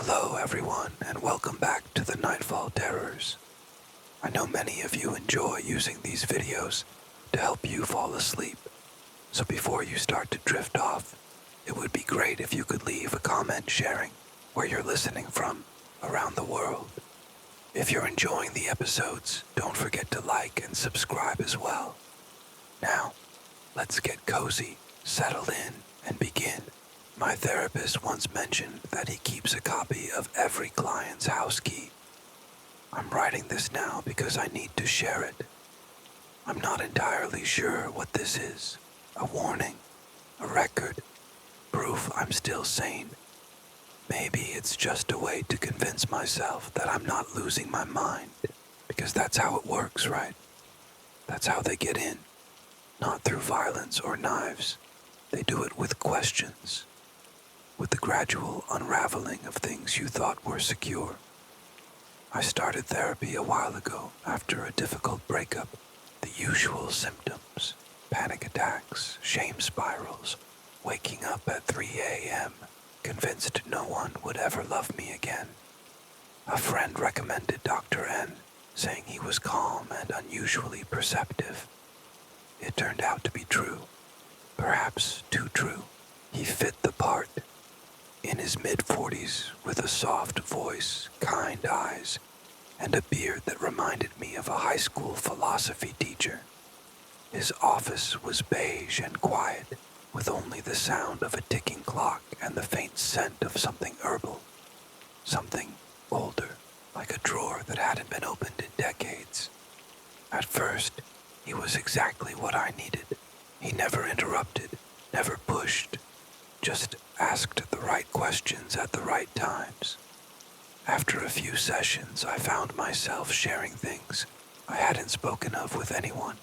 Hello everyone, and welcome back to the NightFall Terrors. I know many of you enjoy using these videos to help you fall asleep, so before you start to drift off, it would be great if you could leave a comment sharing where you're listening from around the world. If you're enjoying the episodes, don't forget to like and subscribe as well. Now, let's get cozy, settle in, and begin. My therapist once mentioned that he keeps a copy of every client's house key. I'm writing this now because I need to share it. I'm not entirely sure what this is. A warning, a record, proof I'm still sane. Maybe it's just a way to convince myself that I'm not losing my mind, because that's how it works, right? That's how they get in. Not through violence or knives. They do it with questions. With the gradual unraveling of things you thought were secure. I started therapy a while ago after a difficult breakup. The usual symptoms: panic attacks, shame spirals, waking up at 3 a.m., convinced no one would ever love me again. A friend recommended Dr. N, saying he was calm and unusually perceptive. It turned out to be true. Perhaps too true. He fit the part. In his mid-40s, with a soft voice, kind eyes, and a beard that reminded me of a high school philosophy teacher. His office was beige and quiet, with only the sound of a ticking clock and the faint scent of something herbal. Something older, like a drawer that hadn't been opened in decades. At first, he was exactly what I needed. He never interrupted, never pushed, just asked the right questions at the right times. After a few sessions, I found myself sharing things I hadn't spoken of with anyone.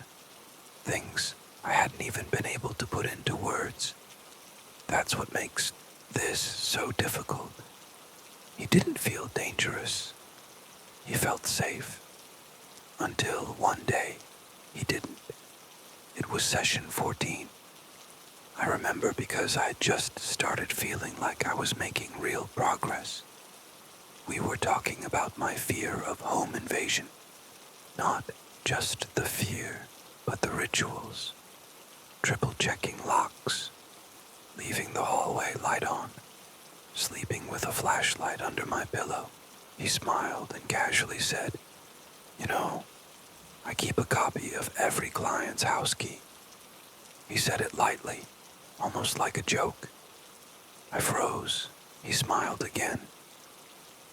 Things I hadn't even been able to put into words. That's what makes this so difficult. He didn't feel dangerous. He felt safe. Until one day, he didn't. It was session 14. I remember because I had just started feeling like I was making real progress. We were talking about my fear of home invasion. Not just the fear, but the rituals. Triple-checking locks. Leaving the hallway light on. Sleeping with a flashlight under my pillow. He smiled and casually said, "You know, I keep a copy of every client's house key." He said it lightly, almost like a joke. I froze. He smiled again.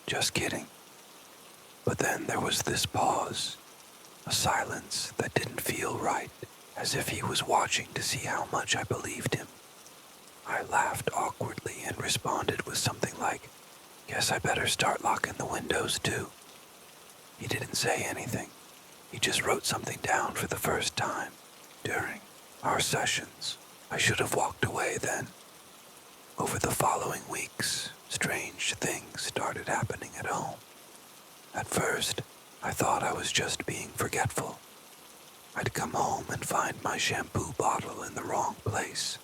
"Just kidding." But then there was this pause, a silence that didn't feel right, as if he was watching to see how much I believed him. I laughed awkwardly and responded with something like, "Guess I better start locking the windows too." He didn't say anything. He just wrote something down for the first time during our sessions. I should have walked away then. Over the following weeks, strange things started happening at home. At first, I thought I was just being forgetful. I'd come home and find my shampoo bottle in the wrong place.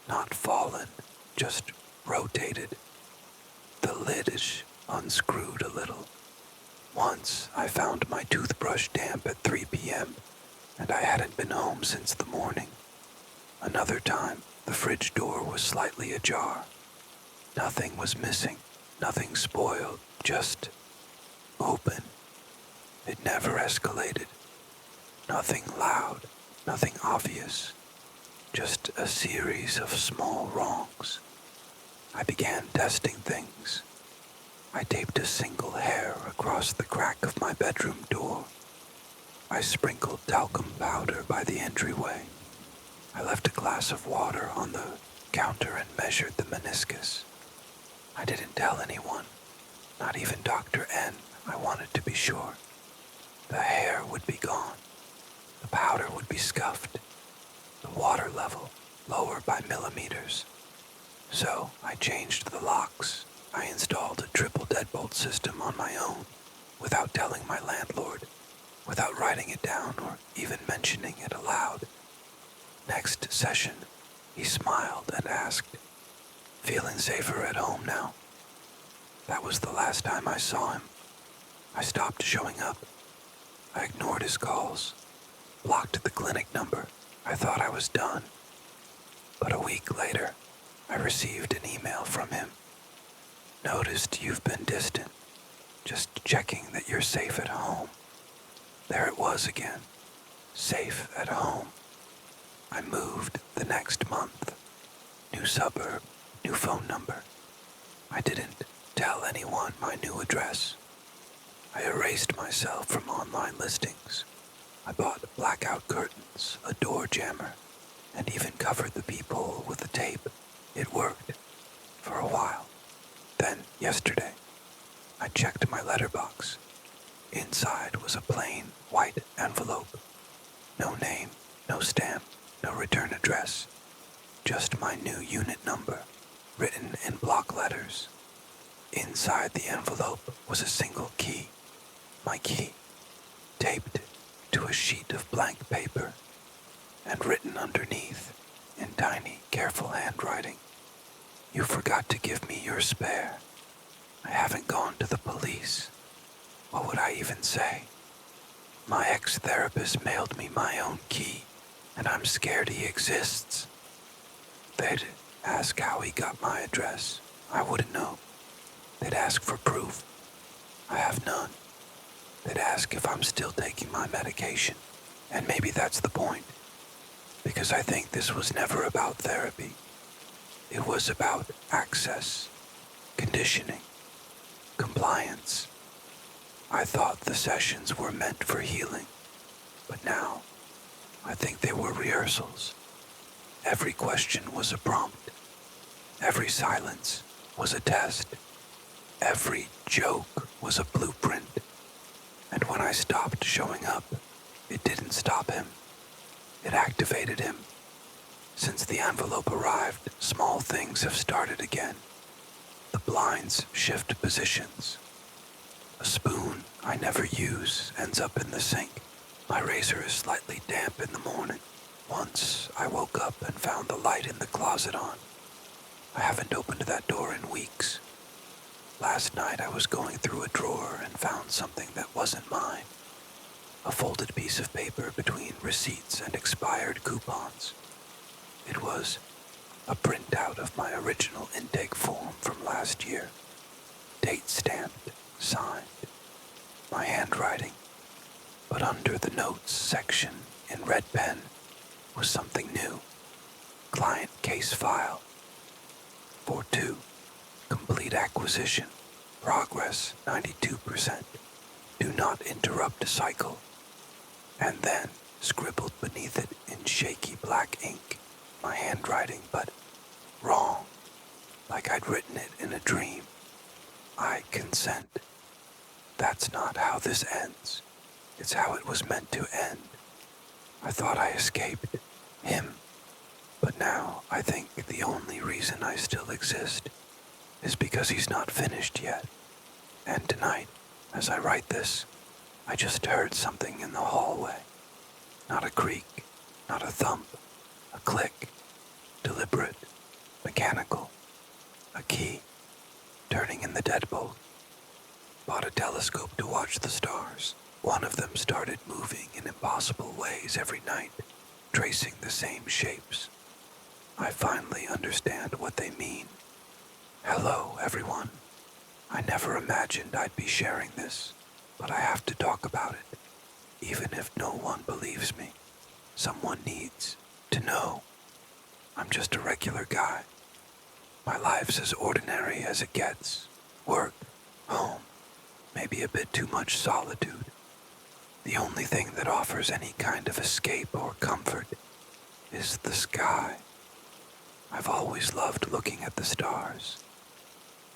Not fallen, just rotated. The lid is unscrewed a little. Once, I found my toothbrush damp at 3 p.m., and I hadn't been home since the morning. Another time, the fridge door was slightly ajar. Nothing was missing, nothing spoiled, just open. It never escalated. Nothing loud, nothing obvious. Just a series of small wrongs. I began testing things. I taped a single hair across the crack of my bedroom door. I sprinkled talcum powder by the entryway. I left a glass of water on the counter and measured the meniscus. I didn't tell anyone, not even Dr. N. I wanted to be sure. The hair would be gone. The powder would be scuffed. The water level lower by millimeters. So I changed the locks. I installed a triple deadbolt system on my own, without telling my landlord, without writing it down or even mentioning it aloud. Next session, he smiled and asked, "Feeling safer at home now?" That was the last time I saw him. I stopped showing up. I ignored his calls, blocked the clinic number. I thought I was done. But a week later, I received an email from him. Noticed you've been distant. Just checking that you're safe at home. There it was again. Safe at home. I moved the next month. New suburb, new phone number. I didn't tell anyone my new address. I erased myself from online listings. I bought blackout curtains, a door jammer, and even covered the peephole with a tape. It worked. For a while. Then, yesterday, I checked my letterbox. Inside was a plain, white envelope. No name, no stamp, no return address. Just my new unit number, written in block letters. Inside the envelope was a single key. My key, taped to a sheet of blank paper, and written underneath, in tiny, careful handwriting, "You forgot to give me your spare. I haven't gone to the police. What would I even say? My ex-therapist mailed me my own key, and I'm scared he exists." They'd ask how he got my address. I wouldn't know. They'd ask for proof. I have none. They'd ask if I'm still taking my medication, and maybe that's the point, because I think this was never about therapy. It was about access, conditioning, compliance. I thought the sessions were meant for healing, but now I think they were rehearsals. Every question was a prompt. Every silence was a test. Every joke was a blueprint. And when I stopped showing up, it didn't stop him. It activated him. Since the envelope arrived, small things have started again. The blinds shift positions. A spoon I never use ends up in the sink. My razor is slightly damp in the morning. Once I woke up and found the light in the closet on. I haven't opened that door in weeks. Last night I was going through a drawer and found something that wasn't mine. A folded piece of paper between receipts and expired coupons. It was a printout of my original intake form from last year. Date stamped, signed. My handwriting. But under the notes section in red pen was something new. Client case file. For 2. Complete acquisition. Progress 92%. Do not interrupt cycle. And then, scribbled beneath it in shaky black ink, my handwriting, but wrong. Like I'd written it in a dream. I consent. That's not how this ends. It's how it was meant to end. I thought I escaped him. But now I think the only reason I still exist is because he's not finished yet. And tonight, as I write this, I just heard something in the hallway. Not a creak, not a thump, a click, deliberate, mechanical, a key, turning in the deadbolt. Bought a telescope to watch the stars. One of them started moving in impossible ways every night, tracing the same shapes. I finally understand what they mean. Hello, everyone. I never imagined I'd be sharing this, but I have to talk about it. Even if no one believes me, someone needs to know. I'm just a regular guy. My life's as ordinary as it gets. Work, home, maybe a bit too much solitude. The only thing that offers any kind of escape or comfort is the sky. I've always loved looking at the stars.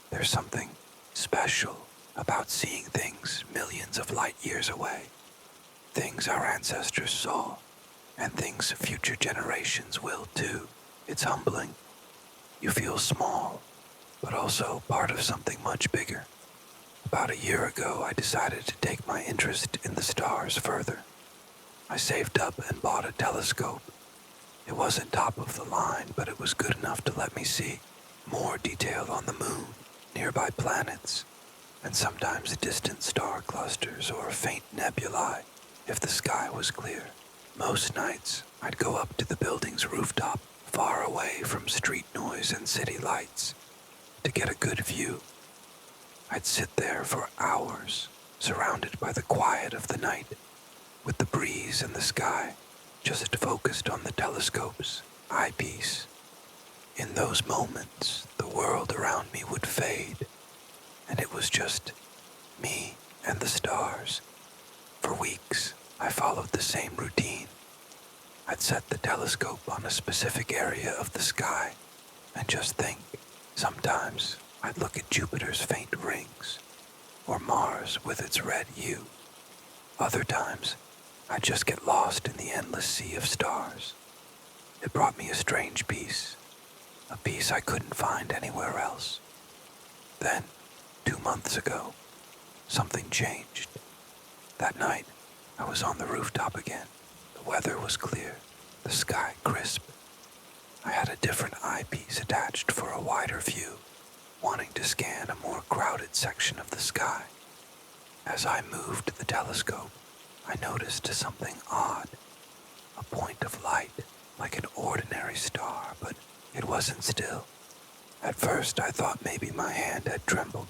There's something special about seeing things millions of light years away. Things our ancestors saw, and things future generations will too. It's humbling. You feel small, but also part of something much bigger. About a year ago, I decided to take my interest in the stars further. I saved up and bought a telescope. It wasn't top of the line, but it was good enough to let me see more detail on the moon, nearby planets, and sometimes distant star clusters or faint nebulae if the sky was clear. Most nights, I'd go up to the building's rooftop, far away from street noise and city lights, to get a good view. I'd sit there for hours, surrounded by the quiet of the night, with the breeze and the sky just focused on the telescope's eyepiece. In those moments, the world around me would fade, and it was just me and the stars. For weeks, I followed the same routine. I'd set the telescope on a specific area of the sky and just think. Sometimes I'd look at Jupiter's faint rings, or Mars with its red hue. Other times, I'd just get lost in the endless sea of stars. It brought me a strange peace, a peace I couldn't find anywhere else. Then, 2 months ago, something changed. That night, I was on the rooftop again. The weather was clear, the sky crisp. I had a different eyepiece attached for a wider view, wanting to scan a more crowded section of the sky. As I moved the telescope, I noticed something odd, a point of light, like an ordinary star, but it wasn't still. At first, I thought maybe my hand had trembled,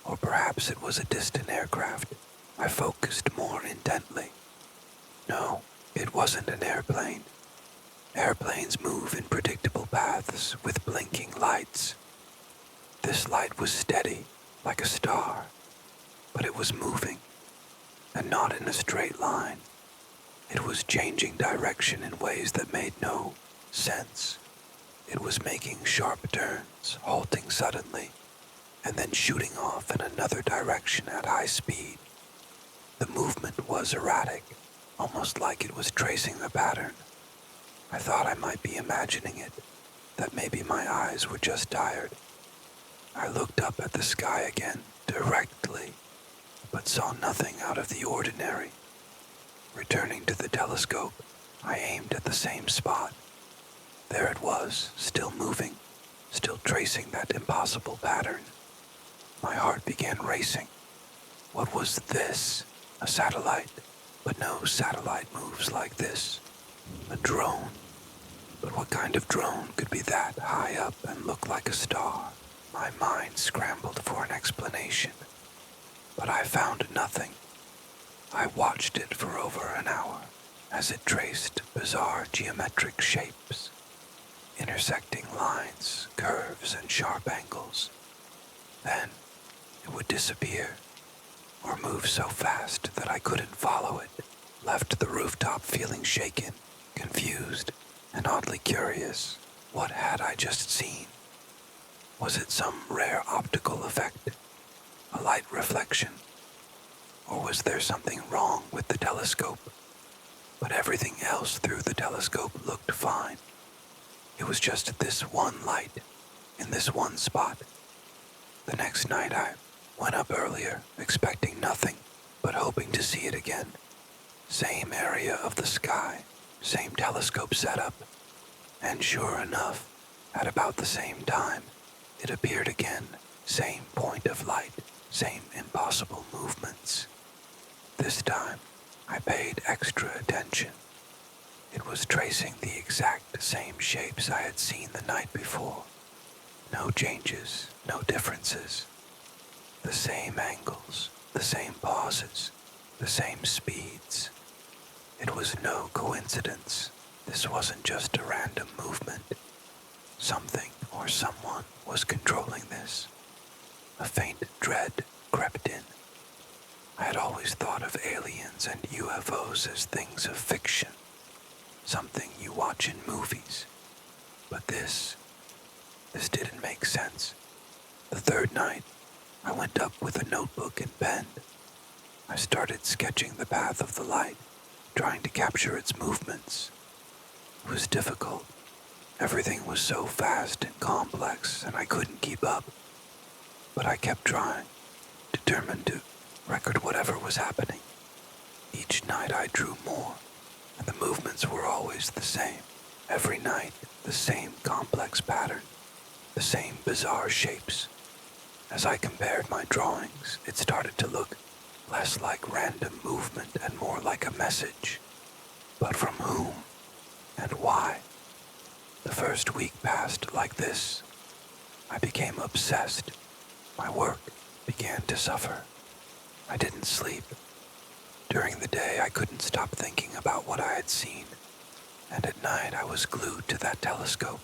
or perhaps it was a distant aircraft. I focused more intently. No, it wasn't an airplane. Airplanes move in predictable paths with blinking lights. This light was steady, like a star, but it was moving, and not in a straight line. It was changing direction in ways that made no sense. It was making sharp turns, halting suddenly, and then shooting off in another direction at high speed. The movement was erratic, almost like it was tracing a pattern. I thought I might be imagining it, that maybe my eyes were just tired. I looked up at the sky again, directly, but saw nothing out of the ordinary. Returning to the telescope, I aimed at the same spot. There it was, still moving, still tracing that impossible pattern. My heart began racing. What was this? A satellite? But no satellite moves like this. A drone. But what kind of drone could be that high up and look like a star? My mind scrambled for an explanation, but I found nothing. I watched it for over an hour as it traced bizarre geometric shapes, intersecting lines, curves, and sharp angles. Then it would disappear, or move so fast that I couldn't follow it, left the rooftop feeling shaken, confused, and oddly curious. What had I just seen? Was it some rare optical effect, a light reflection? Or was there something wrong with the telescope? But everything else through the telescope looked fine. It was just this one light, in this one spot. The next night I went up earlier, expecting nothing, but hoping to see it again. Same area of the sky, same telescope setup, and sure enough, at about the same time, it appeared again, same point of light, same impossible movements. This time, I paid extra attention. It was tracing the exact same shapes I had seen the night before. No changes, no differences. The same angles, the same pauses, the same speeds. It was no coincidence. This wasn't just a random movement. Something or someone was controlling this. A faint dread crept in. I had always thought of aliens and UFOs as things of fiction, something you watch in movies. But this didn't make sense. The third night, I went up with a notebook and pen. I started sketching the path of the light, trying to capture its movements. It was difficult. Everything was so fast and complex, and I couldn't keep up. But I kept trying, determined to record whatever was happening. Each night I drew more, and the movements were always the same. Every night, the same complex pattern, the same bizarre shapes. As I compared my drawings, it started to look less like random movement and more like a message. But from whom and why? The first week passed like this. I became obsessed. My work began to suffer. I didn't sleep. During the day, I couldn't stop thinking about what I had seen, and at night I was glued to that telescope,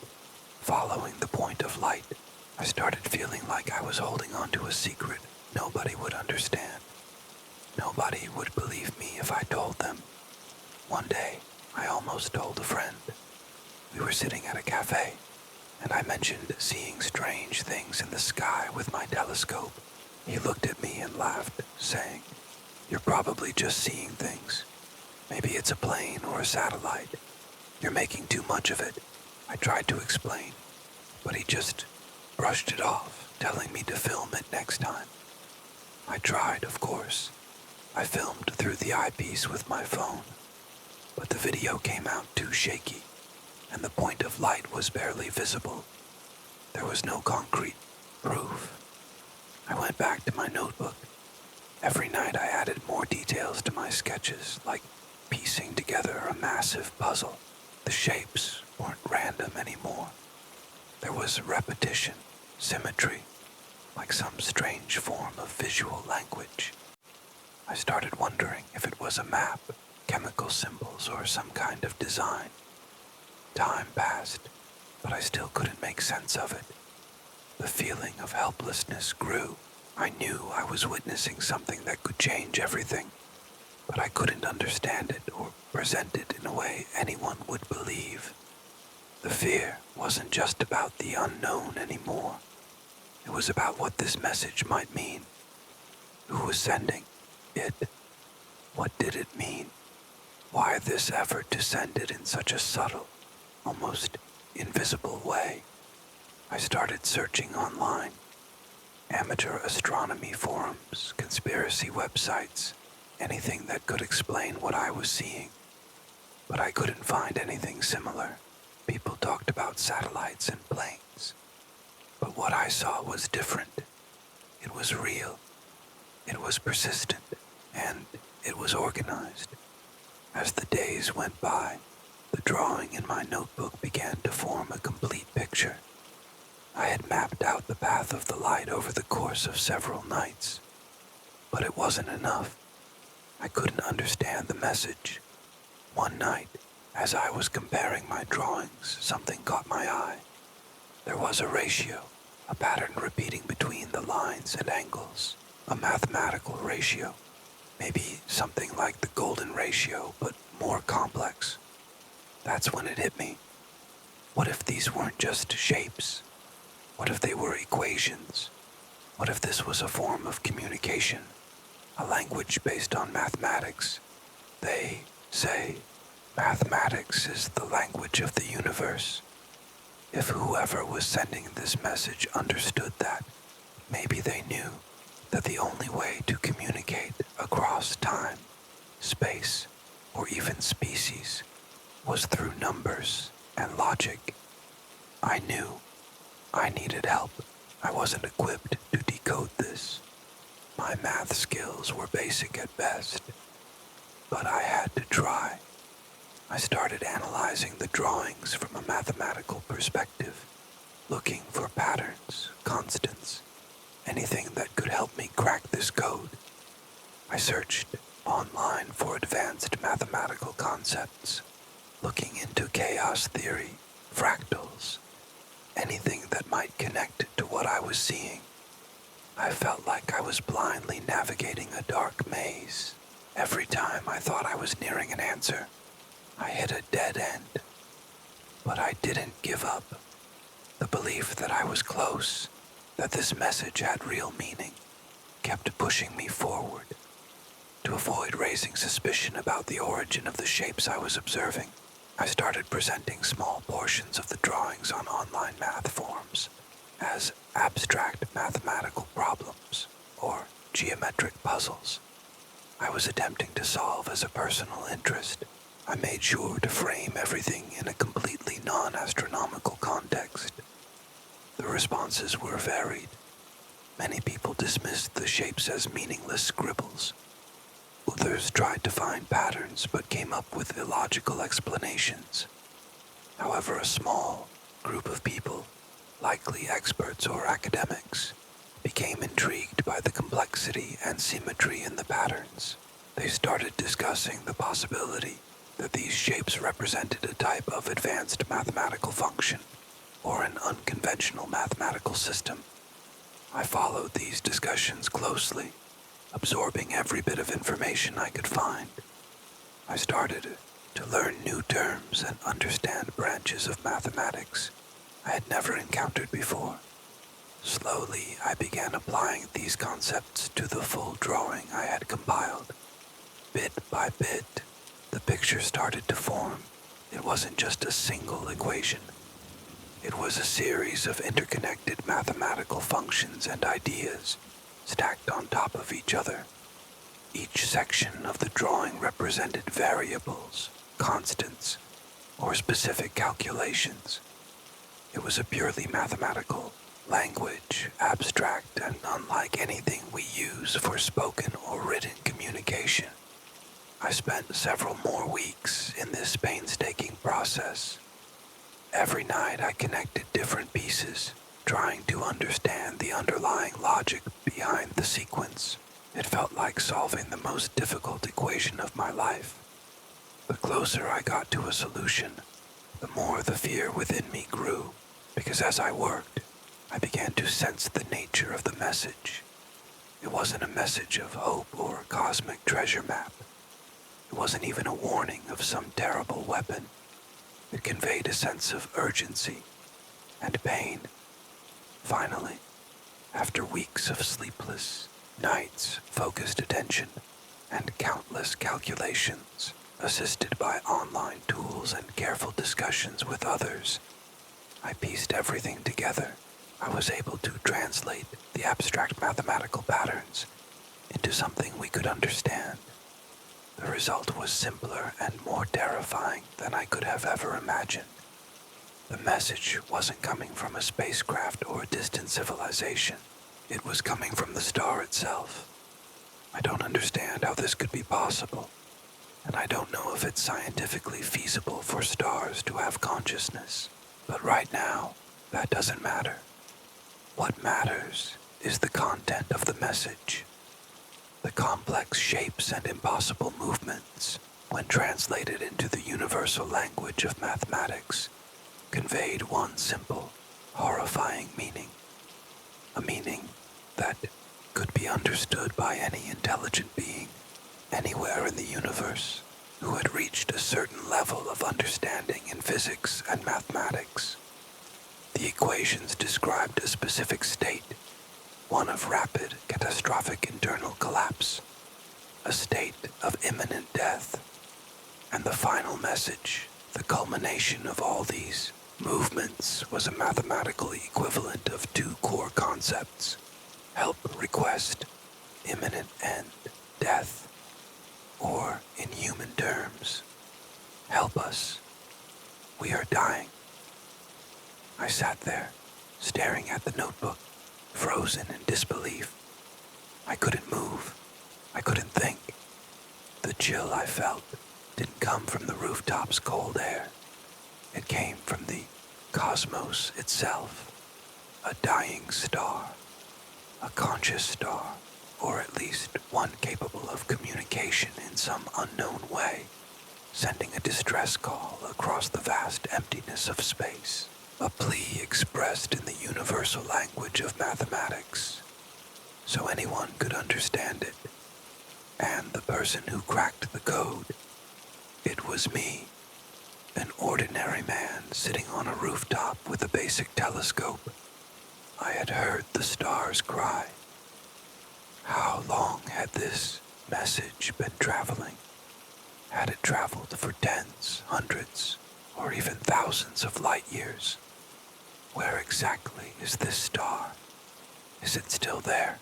following the point of light. I started feeling like I was holding on to a secret nobody would understand. Nobody would believe me if I told them. One day, I almost told a friend. We were sitting at a cafe, and I mentioned seeing strange things in the sky with my telescope. He looked at me and laughed, saying, "You're probably just seeing things. Maybe it's a plane or a satellite. You're making too much of it." I tried to explain, but he just brushed it off, telling me to film it next time. I tried, of course. I filmed through the eyepiece with my phone, but the video came out too shaky, and the point of light was barely visible. There was no concrete proof. I went back to my notebook. Every night I added more details to my sketches, like piecing together a massive puzzle. The shapes weren't random anymore. There was repetition, symmetry, like some strange form of visual language. I started wondering if it was a map, chemical symbols, or some kind of design. Time passed, but I still couldn't make sense of it. The feeling of helplessness grew. I knew I was witnessing something that could change everything, but I couldn't understand it or present it in a way anyone would believe. The fear wasn't just about the unknown anymore. It was about what this message might mean. Who was sending it? What did it mean? Why this effort to send it in such a subtle, almost invisible way? I started searching online. Amateur astronomy forums, conspiracy websites, anything that could explain what I was seeing. But I couldn't find anything similar. People talked about satellites and planes. But what I saw was different. It was real. It was persistent. And it was organized. As the days went by, the drawing in my notebook began to form a complete picture. I had mapped out the path of the light over the course of several nights. But it wasn't enough. I couldn't understand the message. One night, as I was comparing my drawings, something caught my eye. There was a ratio, a pattern repeating between the lines and angles, a mathematical ratio. Maybe something like the golden ratio, but more complex. That's when it hit me. What if these weren't just shapes? What if they were equations? What if this was a form of communication? A language based on mathematics? They say mathematics is the language of the universe. If whoever was sending this message understood that, maybe they knew that the only way to communicate across time, space, or even species was through numbers and logic. I knew I needed help. I wasn't equipped to decode this. My math skills were basic at best, but I had to try. I started analyzing the drawings from a mathematical perspective, looking for patterns, constants, anything that could help me crack this code. I searched online for advanced mathematical concepts, looking into chaos theory, fractals, anything that might connect to what I was seeing. I felt like I was blindly navigating a dark maze. Every time I thought I was nearing an answer, I hit a dead end. But I didn't give up. The belief that I was close, that this message had real meaning, kept pushing me forward. To avoid raising suspicion about the origin of the shapes I was observing, I started presenting small portions of the drawings on online math forums as abstract mathematical problems or geometric puzzles I was attempting to solve as a personal interest. I made sure to frame everything in a completely non-astronomical context. The responses were varied. Many people dismissed the shapes as meaningless scribbles. Others tried to find patterns but came up with illogical explanations. However, a small group of people, likely experts or academics, became intrigued by the complexity and symmetry in the patterns. They started discussing the possibility that these shapes represented a type of advanced mathematical function or an unconventional mathematical system. I followed these discussions closely, absorbing every bit of information I could find. I started to learn new terms and understand branches of mathematics I had never encountered before. Slowly, I began applying these concepts to the full drawing I had compiled. Bit by bit, the picture started to form. It wasn't just a single equation. It was a series of interconnected mathematical functions and ideas stacked on top of each other. Each section of the drawing represented variables, constants, or specific calculations. It was a purely mathematical language, abstract and unlike anything we use for spoken or written communication. I spent several more weeks in this painstaking process. Every night I connected different pieces, trying to understand the underlying logic behind the sequence. It felt like solving the most difficult equation of my life. The closer I got to a solution, the more the fear within me grew, because as I worked, I began to sense the nature of the message. It wasn't a message of hope or a cosmic treasure map. It wasn't even a warning of some terrible weapon. It conveyed a sense of urgency and pain. Finally, after weeks of sleepless nights, focused attention, and countless calculations, assisted by online tools and careful discussions with others, I pieced everything together. I was able to translate the abstract mathematical patterns into something we could understand. The result was simpler and more terrifying than I could have ever imagined. The message wasn't coming from a spacecraft or a distant civilization. It was coming from the star itself. I don't understand how this could be possible, and I don't know if it's scientifically feasible for stars to have consciousness. But right now, that doesn't matter. What matters is the content of the message. The complex shapes and impossible movements, when translated into the universal language of mathematics, conveyed one simple, horrifying meaning. A meaning that could be understood by any intelligent being, anywhere in the universe, who had reached a certain level of understanding in physics and mathematics. The equations described a specific state, one of rapid, catastrophic internal collapse, a state of imminent death, and the final message, the culmination of all these movements, was a mathematical equivalent of two core concepts: help request, imminent end, death, or in human terms, help us, we are dying. I sat there, staring at the notebook, frozen in disbelief. I couldn't move. I couldn't think. The chill I felt didn't come from the rooftop's cold air. It came from the cosmos itself. A dying star. A conscious star, or at least one capable of communication in some unknown way, sending a distress call across the vast emptiness of space. A plea expressed in the universal language of mathematics, so anyone could understand it. And the person who cracked the code, it was me, an ordinary man sitting on a rooftop with a basic telescope. I had heard the stars cry. How long had this message been traveling? Had it traveled for tens, hundreds, or even thousands of light years? Where exactly is this star? Is it still there?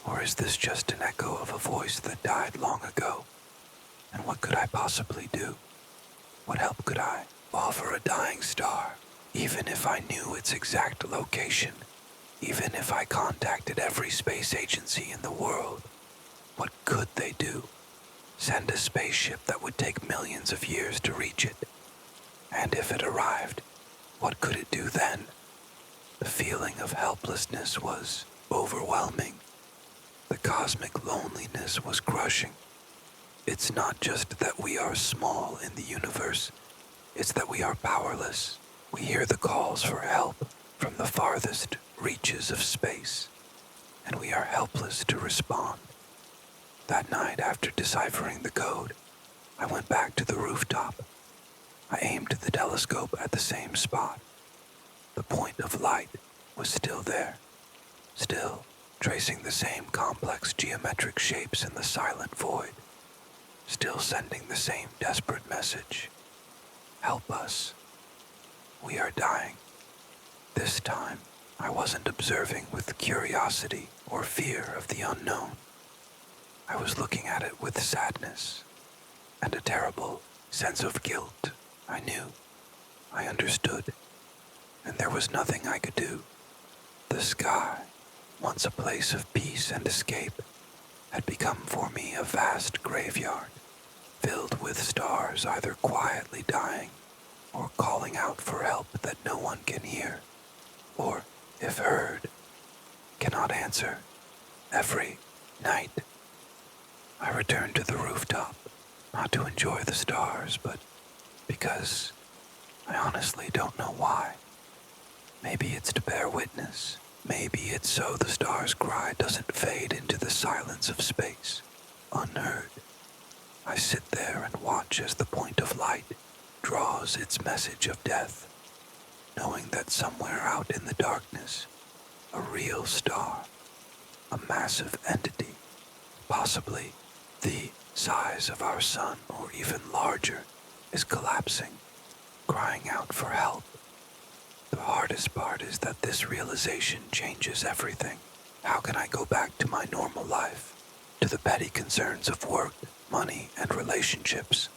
Or is this just an echo of a voice that died long ago? And what could I possibly do? What help could I offer a dying star, even if I knew its exact location? Even if I contacted every space agency in the world, what could they do? Send a spaceship that would take millions of years to reach it? And if it arrived, what could it do then? The feeling of helplessness was overwhelming. The cosmic loneliness was crushing. It's not just that we are small in the universe, it's that we are powerless. We hear the calls for help from the farthest reaches of space, and we are helpless to respond. That night, after deciphering the code, I went back to the rooftop. I aimed the telescope at the same spot. The point of light was still there, still tracing the same complex geometric shapes in the silent void, still sending the same desperate message. Help us. We are dying. This time, I wasn't observing with curiosity or fear of the unknown. I was looking at it with sadness and a terrible sense of guilt. I knew, I understood, and there was nothing I could do. The sky, once a place of peace and escape, had become for me a vast graveyard, filled with stars either quietly dying or calling out for help that no one can hear, or, if heard, cannot answer. Every night, I returned to the rooftop, not to enjoy the stars, but because I honestly don't know why. Maybe it's to bear witness. Maybe it's so the star's cry doesn't fade into the silence of space, unheard. I sit there and watch as the point of light draws its message of death, knowing that somewhere out in the darkness, a real star, a massive entity, possibly the size of our sun or even larger, is collapsing, crying out for help. The hardest part is that this realization changes everything. How can I go back to my normal life, to the petty concerns of work, money, and relationships,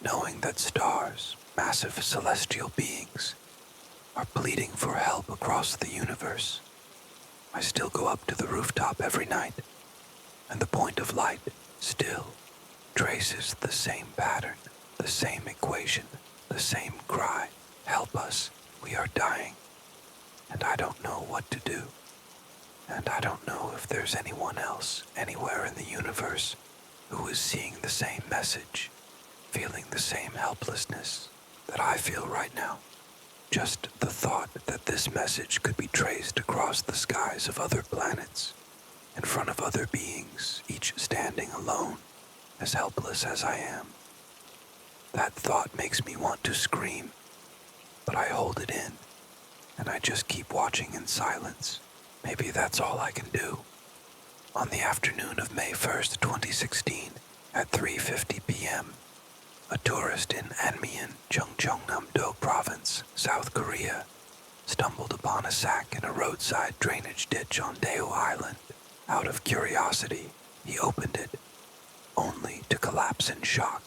knowing that stars, massive celestial beings, are pleading for help across the universe? I still go up to the rooftop every night, and the point of light still traces the same pattern, the same equation, the same cry. Help us, we are dying. And I don't know what to do. And I don't know if there's anyone else, anywhere in the universe, who is seeing the same message, feeling the same helplessness that I feel right now. Just the thought that this message could be traced across the skies of other planets, in front of other beings, each standing alone, as helpless as I am. That thought makes me want to scream, but I hold it in, and I just keep watching in silence. Maybe that's all I can do. On the afternoon of May 1st, 2016, at 3:50 p.m., a tourist in Anmian, Gyeonggangnam-do Province, South Korea, stumbled upon a sack in a roadside drainage ditch on Daeho Island. Out of curiosity, he opened it, only to collapse in shock.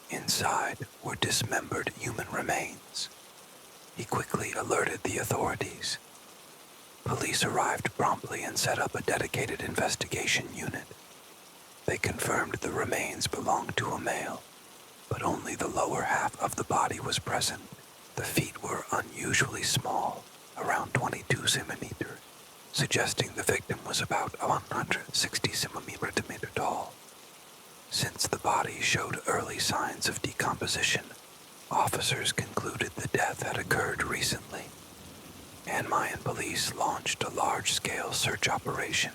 Inside were dismembered human remains. He quickly alerted the authorities. Police arrived promptly and set up a dedicated investigation unit. They confirmed the remains belonged to a male, but only the lower half of the body was present. The feet were unusually small, around 22 centimeters, suggesting the victim was about 160 centimeters tall. Since the body showed early signs of decomposition, officers concluded the death had occurred recently. Mayan police launched a large-scale search operation,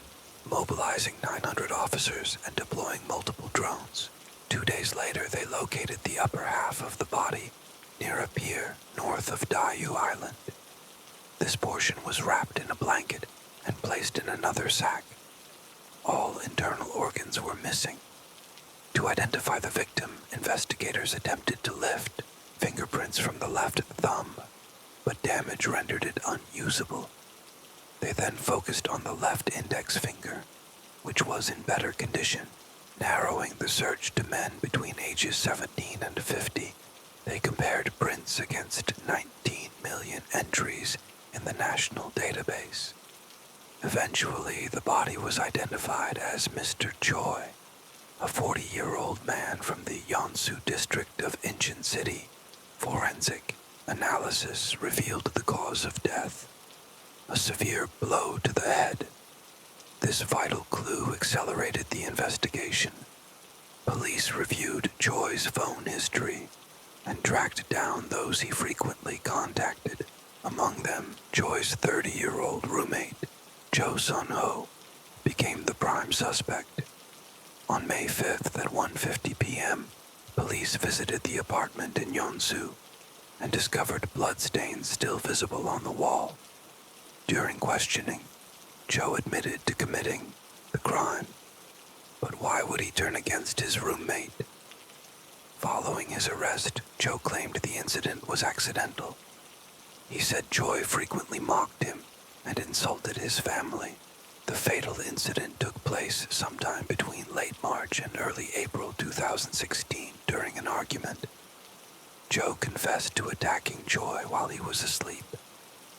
mobilizing 900 officers and deploying multiple drones. 2 days later, they located the upper half of the body near a pier north of Daeho Island. This portion was wrapped in a blanket and placed in another sack. All internal organs were missing. To identify the victim, investigators attempted to lift fingerprints from the left thumb, but damage rendered it unusable. They then focused on the left index finger, which was in better condition, narrowing the search to men between ages 17 and 50. They compared prints against 19 million entries in the national database. Eventually, the body was identified as Mr. Choi, a 40-year-old man from the Yeonsu district of Incheon City. Forensic analysis revealed the cause of death: a severe blow to the head. This vital clue accelerated the investigation. Police reviewed Choi's phone history and tracked down those he frequently contacted. Among them, Choi's 30-year-old roommate, Jo Sun-ho, became the prime suspect. On May 5th at 1:50 p.m., police visited the apartment in Yeonsu and discovered bloodstains still visible on the wall. During questioning, Jo admitted to committing the crime. But why would he turn against his roommate? Following his arrest, Jo claimed the incident was accidental. He said Choi frequently mocked him and insulted his family. The fatal incident took place sometime between late March and early April 2016 during an argument. Jo confessed to attacking Choi while he was asleep,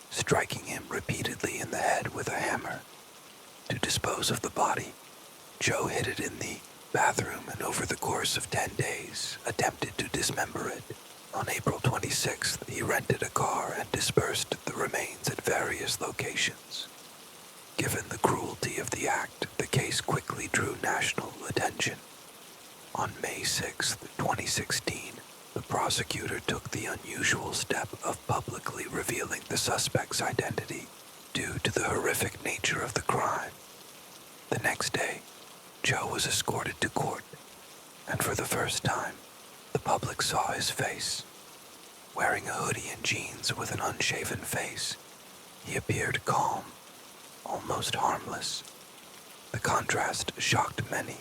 striking him repeatedly in the head with a hammer. To dispose of the body, Jo hid it in the bathroom and over the course of 10 days attempted to dismember it. On April 26th, he rented a car and dispersed the remains at various locations. Given the cruelty of the act, the case quickly drew national attention. On May 6, 2016, the prosecutor took the unusual step of publicly revealing the suspect's identity due to the horrific nature of the crime. The next day, Jo was escorted to court, and for the first time, the public saw his face. Wearing a hoodie and jeans with an unshaven face, he appeared calm, almost harmless. The contrast shocked many.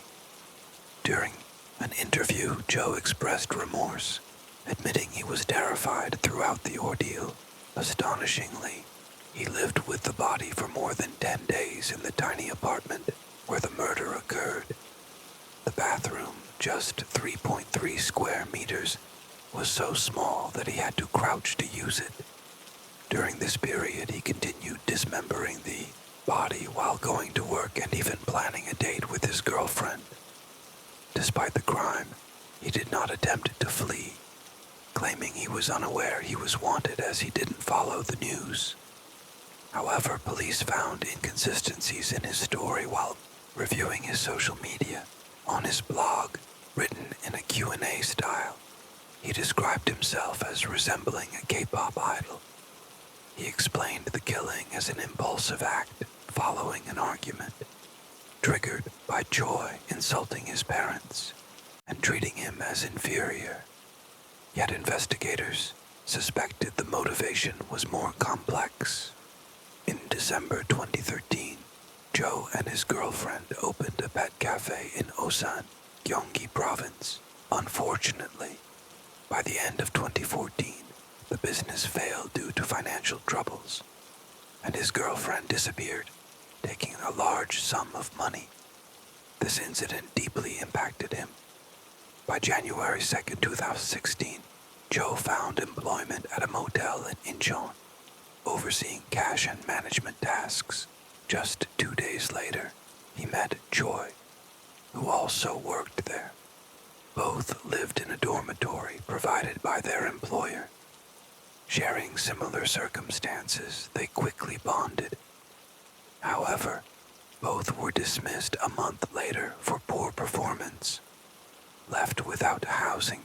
During an interview, Jo expressed remorse, admitting he was terrified throughout the ordeal. Astonishingly, he lived with the body for more than 10 days in the tiny apartment where the murder occurred. The bathroom, just 3.3 square meters, was so small that he had to crouch to use it. During this period, he continued dismembering the body while going to work and even planning a date with his girlfriend. Despite the crime, he did not attempt to flee, claiming he was unaware he was wanted as he didn't follow the news. However, police found inconsistencies in his story while reviewing his social media. On his blog, written in a Q&A style, he described himself as resembling a K-pop idol. He explained the killing as an impulsive act following an argument, triggered by Choi insulting his parents and treating him as inferior. Yet investigators suspected the motivation was more complex. In December 2013, Jo and his girlfriend opened a pet cafe in Osan, Gyeonggi Province. Unfortunately, by the end of 2014, the business failed due to financial troubles, and his girlfriend disappeared, taking a large sum of money. This incident deeply impacted him. By January 2, 2016, Jo found employment at a motel in Incheon, overseeing cash and management tasks. Just 2 days later, he met Choi, who also worked there. Both lived in a dormitory provided by their employer. Sharing similar circumstances, they quickly bonded. However, both were dismissed a month later for poor performance. Left without housing,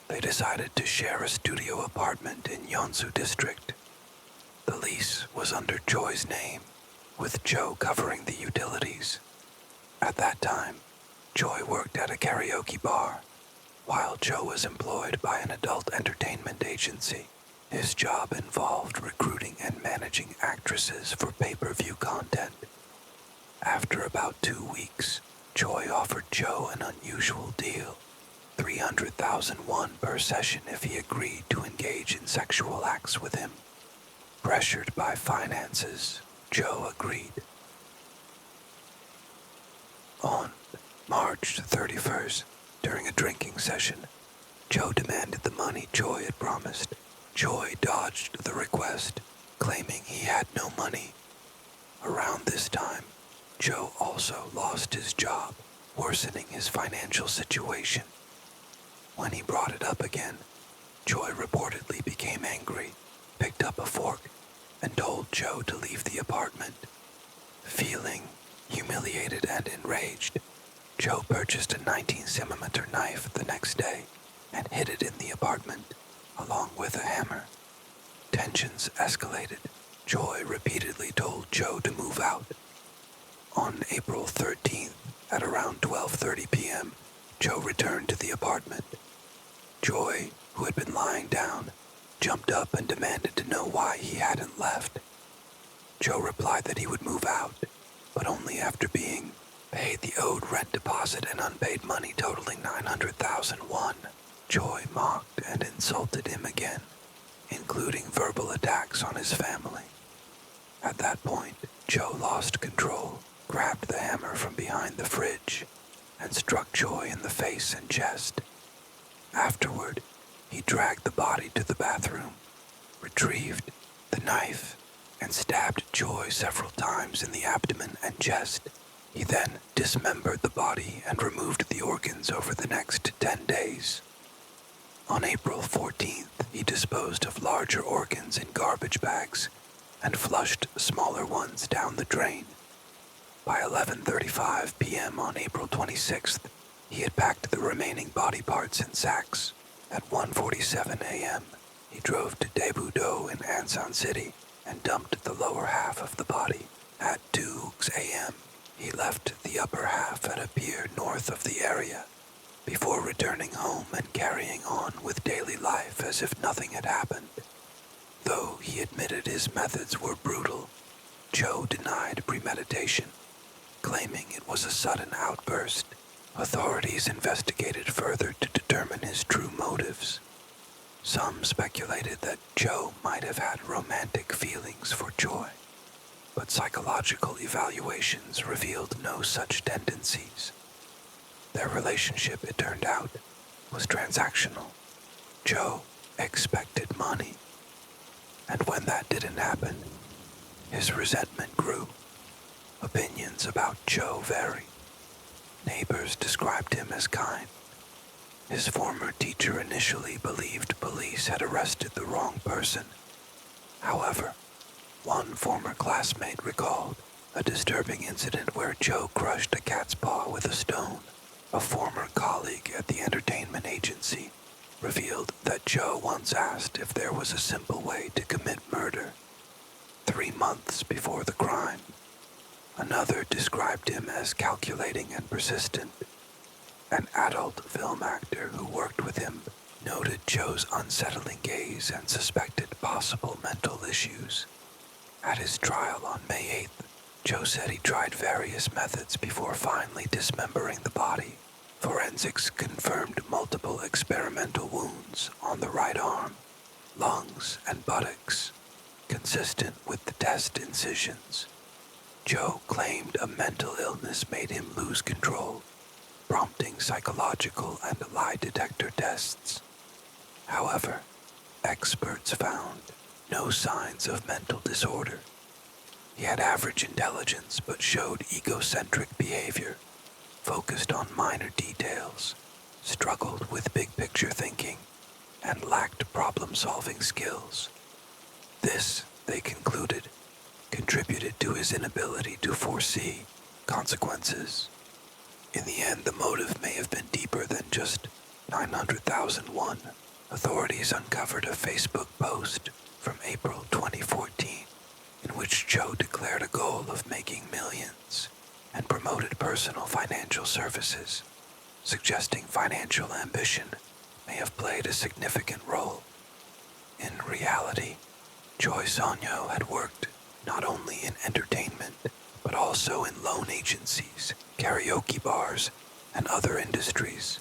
they decided to share a studio apartment in Yeonsu district. The lease was under Choi's name, with Jo covering the utilities. At that time, Choi worked at a karaoke bar, while Jo was employed by an adult entertainment agency. His job involved recruiting and managing actresses for pay-per-view content. After about 2 weeks, Choi offered Jo an unusual deal: 300,000 won per session if he agreed to engage in sexual acts with him. Pressured by finances, Jo agreed. On March 31st, during a drinking session, Jo demanded the money Choi had promised. Choi dodged the request, claiming he had no money. Around this time, Joe also lost his job, worsening his financial situation. When he brought it up again, Joy reportedly became angry, picked up a fork, and told Joe to leave the apartment. Feeling humiliated and enraged, Joe purchased a 19cm knife the next day and hid it in the apartment, along with a hammer. Tensions escalated. Joy repeatedly told Joe to move out. On April 13th, at around 12:30 p.m., Joe returned to the apartment. Joy, who had been lying down, jumped up and demanded to know why he hadn't left. Joe replied that he would move out, but only after being paid the owed rent deposit and unpaid money totaling 900,000 won. Joy mocked and insulted him again, including verbal attacks on his family. At that point, Joe lost control, grabbed the hammer from behind the fridge, and struck Joy in the face and chest. Afterward, he dragged the body to the bathroom, retrieved the knife, and stabbed Joy several times in the abdomen and chest. He then dismembered the body and removed the organs over the next 10 days. On April 14th, he disposed of larger organs in garbage bags and flushed smaller ones down the drain. By 11:35 p.m. on April 26th, he had packed the remaining body parts in sacks. At 1:47 a.m., he drove to Daebudo in Ansan City and dumped the lower half of the body. At 2 a.m., he left the upper half at a pier north of the area, before returning home and carrying on with daily life as if nothing had happened. Though he admitted his methods were brutal, Joe denied premeditation, claiming it was a sudden outburst. Authorities investigated further to determine his true motives. Some speculated that Joe might have had romantic feelings for Joy, but psychological evaluations revealed no such tendencies. Their relationship, it turned out, was transactional. Joe expected money, and when that didn't happen, his resentment grew. Opinions about Joe vary. Neighbors described him as kind. His former teacher initially believed police had arrested the wrong person. However, one former classmate recalled a disturbing incident where Joe crushed a cat's paw with a stone. A former colleague at the entertainment agency revealed that Joe once asked if there was a simple way to commit murder 3 months before the crime. Another described him as calculating and persistent. An adult film actor who worked with him noted Joe's unsettling gaze and suspected possible mental issues. At his trial on May 8th, Joe said he tried various methods before finally dismembering the body. Forensics confirmed multiple experimental wounds on the right arm, lungs, and buttocks, consistent with the test incisions. Joe claimed a mental illness made him lose control, prompting psychological and lie detector tests. However, experts found no signs of mental disorder. He had average intelligence but showed egocentric behavior, focused on minor details, struggled with big-picture thinking, and lacked problem-solving skills. This, they concluded, contributed to his inability to foresee consequences. In the end, the motive may have been deeper than just 900,000 won. Authorities uncovered a Facebook post from April 2014 in which Joe declared a goal of making millions and promoted personal financial services, suggesting financial ambition may have played a significant role. In reality, Joy Sonyo had worked not only in entertainment, but also in loan agencies, karaoke bars, and other industries.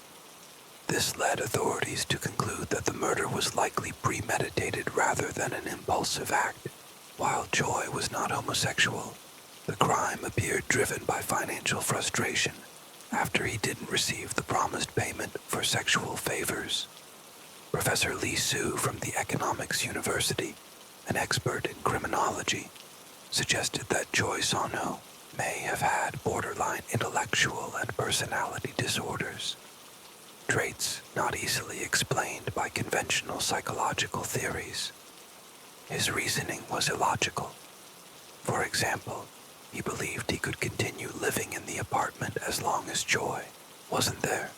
This led authorities to conclude that the murder was likely premeditated rather than an impulsive act. While Joy was not homosexual, the crime appeared driven by financial frustration after he didn't receive the promised payment for sexual favors. Professor Lee Soo from the Economics University an expert in criminology, suggested that Joy Sono may have had borderline intellectual and personality disorders, traits not easily explained by conventional psychological theories. His reasoning was illogical. For example, he believed he could continue living in the apartment as long as Joy wasn't there.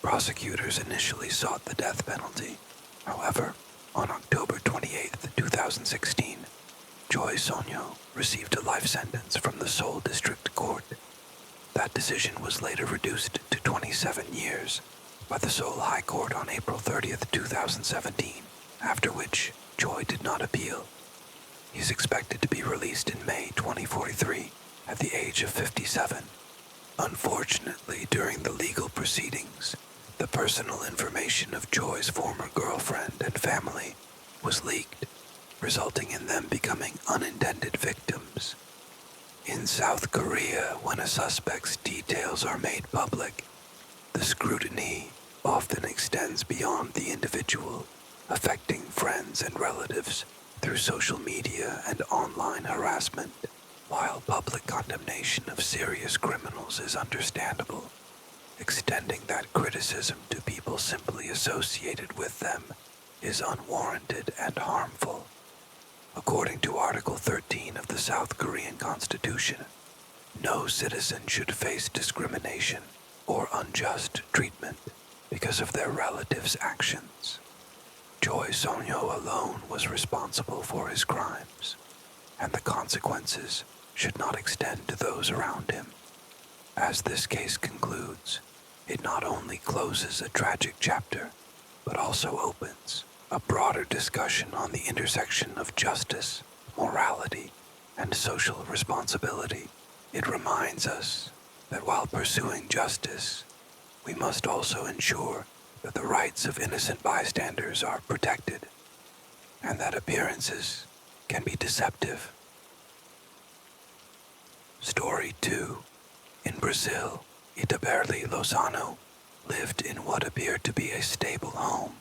Prosecutors initially sought the death penalty. However, on October 28, 2016, Joy Sonyo received a life sentence from the Seoul District Court. That decision was later reduced to 27 years by the Seoul High Court on April 30, 2017, after which Joy did not appeal. He is expected to be released in May 2043 at the age of 57. Unfortunately, during the legal proceedings, the personal information of Joy's former girlfriend and family was leaked, resulting in them becoming unintended victims. In South Korea, when a suspect's details are made public, the scrutiny often extends beyond the individual, affecting friends and relatives through social media and online harassment. While public condemnation of serious criminals is understandable, extending that criticism to people simply associated with them is unwarranted and harmful. According to Article 13 of the South Korean Constitution, no citizen should face discrimination or unjust treatment because of their relatives' actions. Joy Sonyo alone was responsible for his crimes, and the consequences should not extend to those around him. As this case concludes, it not only closes a tragic chapter, but also opens a broader discussion on the intersection of justice, morality, and social responsibility. It reminds us that while pursuing justice, we must also ensure that the rights of innocent bystanders are protected, and that appearances can be deceptive. Story 2. In Brazil, Itaberli Lozano lived in what appeared to be a stable home.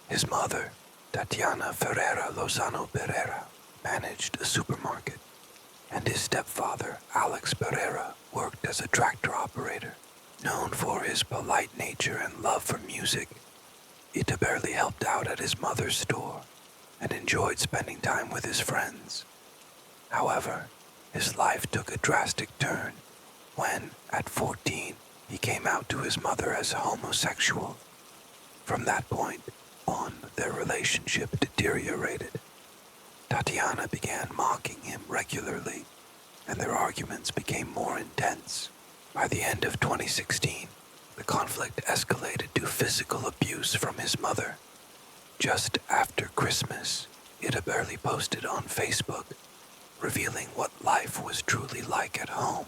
His mother, Tatiana Ferreira Lozano Pereira, managed a supermarket, and his stepfather, Alex Pereira, worked as a tractor operator. Known for his polite nature and love for music, Itaberli helped out at his mother's store and enjoyed spending time with his friends. However, his life took a drastic turn when, at 14, he came out to his mother as homosexual. From that point on, their relationship deteriorated. Tatiana began mocking him regularly, and their arguments became more intense. By the end of 2016, the conflict escalated to physical abuse from his mother. Just after Christmas, Itaberli posted on Facebook, revealing what life was truly like at home.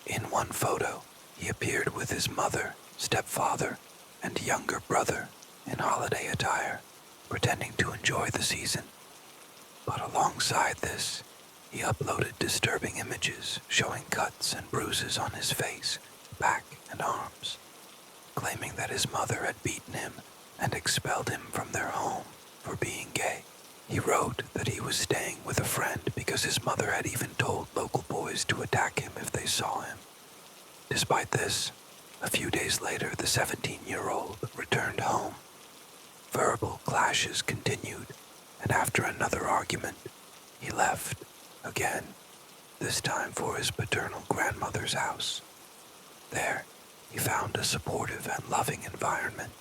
In one photo, he appeared with his mother, stepfather, and younger brother in holiday attire, pretending to enjoy the season. But alongside this, he uploaded disturbing images showing cuts and bruises on his face, back, and arms, claiming that his mother had beaten him and expelled him from their home for being gay. He wrote that he was staying with a friend because his mother had even told local boys to attack him if they saw him. Despite this, a few days later, the 17-year-old returned home. Verbal clashes continued, and after another argument, he left again, this time for his paternal grandmother's house. There, he found a supportive and loving environment.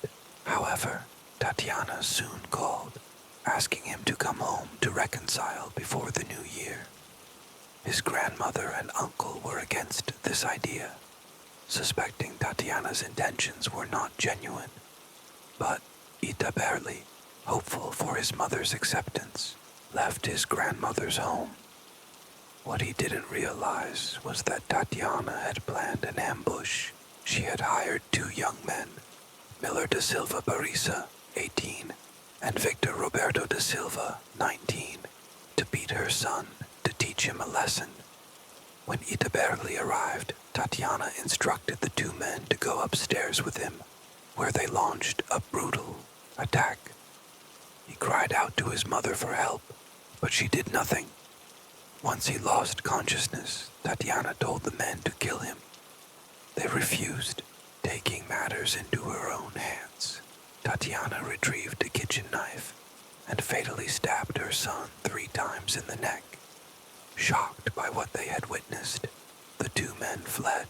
However, Tatiana soon called, asking him to come home to reconcile before the new year. His grandmother and uncle were against this idea, suspecting Tatiana's intentions were not genuine. But Itaberli, hopeful for his mother's acceptance, left his grandmother's home. What he didn't realize was that Tatiana had planned an ambush. She had hired 2 young men, Miller da Silva Barisa, 18, and Victor Roberto da Silva, 19, to beat her son to teach him a lesson. When Itaberli arrived, Tatiana instructed the 2 men to go upstairs with him, where they launched a brutal attack. He cried out to his mother for help, but she did nothing. Once he lost consciousness, Tatiana told the men to kill him. They refused, taking matters into her own hands. Tatiana retrieved a kitchen knife and fatally stabbed her son 3 times in the neck. Shocked by what they had witnessed, the 2 men fled.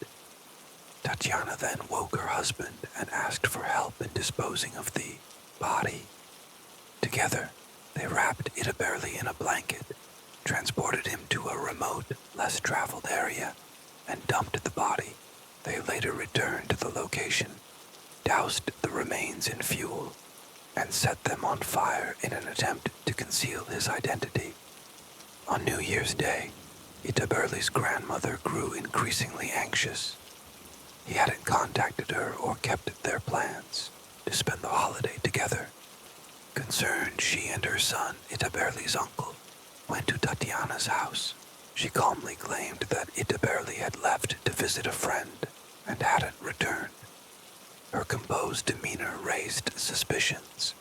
Tatiana then woke her husband and asked for help in disposing of the body. Together, they wrapped Itaberli in a blanket, transported him to a remote, less traveled area, and dumped the body. They later returned to the location, doused the remains in fuel, and set them on fire in an attempt to conceal his identity. On New Year's Day, Itaberli's grandmother grew increasingly anxious. He hadn't contacted her or kept their plans to spend the holiday together. Concerned, she and her son, Itaberli's uncle, went to Tatiana's house. She calmly claimed that Itaberli had left to visit a friend and hadn't returned. Her composed demeanor raised suspicions.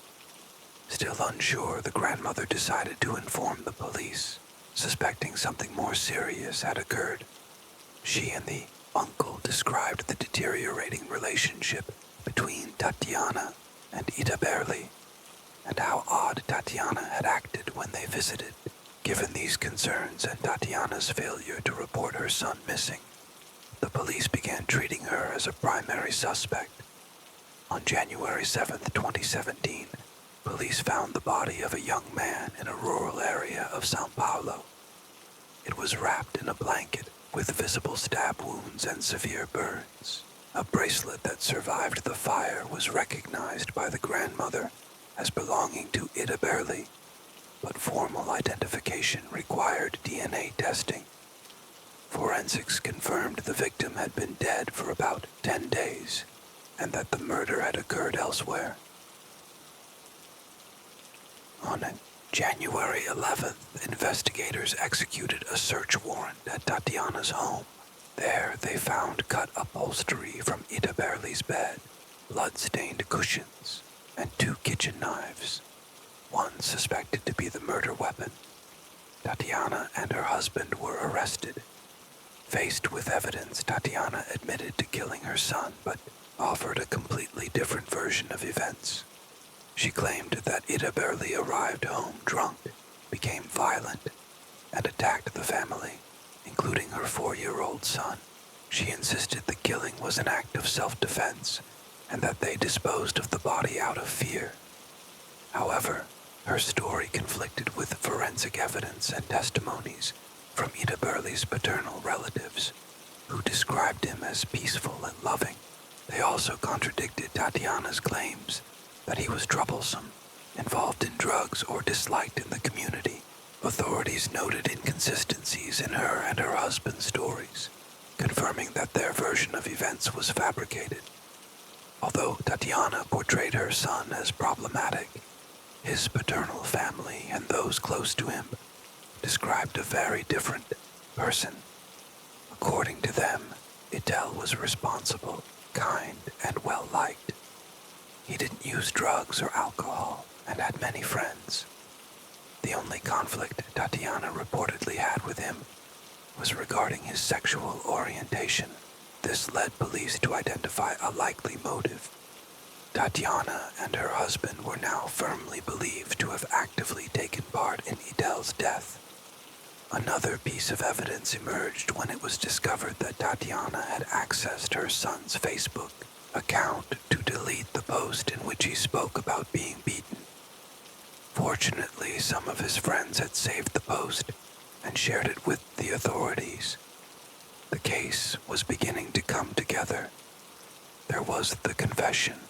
Still unsure, the grandmother decided to inform the police, suspecting something more serious had occurred. She and the uncle described the deteriorating relationship between Tatiana and Itaberli, and how odd Tatiana had acted when they visited. Given these concerns and Tatiana's failure to report her son missing, the police began treating her as a primary suspect. On January 7, 2017, police found the body of a young man in a rural area of São Paulo. It was wrapped in a blanket with visible stab wounds and severe burns. A bracelet that survived the fire was recognized by the grandmother as belonging to Itaberli, but formal identification required DNA testing. Forensics confirmed the victim had been dead for about 10 days, and that the murder had occurred elsewhere. On January 11th, investigators executed a search warrant at Tatiana's home. There, they found cut upholstery from Itaberli's bed, blood-stained cushions, and 2 kitchen knives, one suspected to be the murder weapon. Tatiana and her husband were arrested. Faced with evidence, Tatiana admitted to killing her son, but offered a completely different version of events. She claimed that Itaberli arrived home drunk, became violent, and attacked the family, including her 4-year-old son. She insisted the killing was an act of self-defense and that they disposed of the body out of fear. However, her story conflicted with forensic evidence and testimonies from Itaberli's paternal relatives, who described him as peaceful and loving. They also contradicted Tatiana's claims that he was troublesome, involved in drugs, or disliked in the community. Authorities noted inconsistencies in her and her husband's stories, confirming that their version of events was fabricated. Although Tatiana portrayed her son as problematic, his paternal family and those close to him described a very different person. According to them, Itel was responsible, kind, and well-liked. He didn't use drugs or alcohol and had many friends. The only conflict Tatiana reportedly had with him was regarding his sexual orientation. This led police to identify a likely motive. Tatiana and her husband were now firmly believed to have actively taken part in Itel's death. Another piece of evidence emerged when it was discovered that Tatiana had accessed her son's Facebook account to delete the post in which he spoke about being beaten. Fortunately, some of his friends had saved the post and shared it with the authorities. The case was beginning to come together. There was the confession,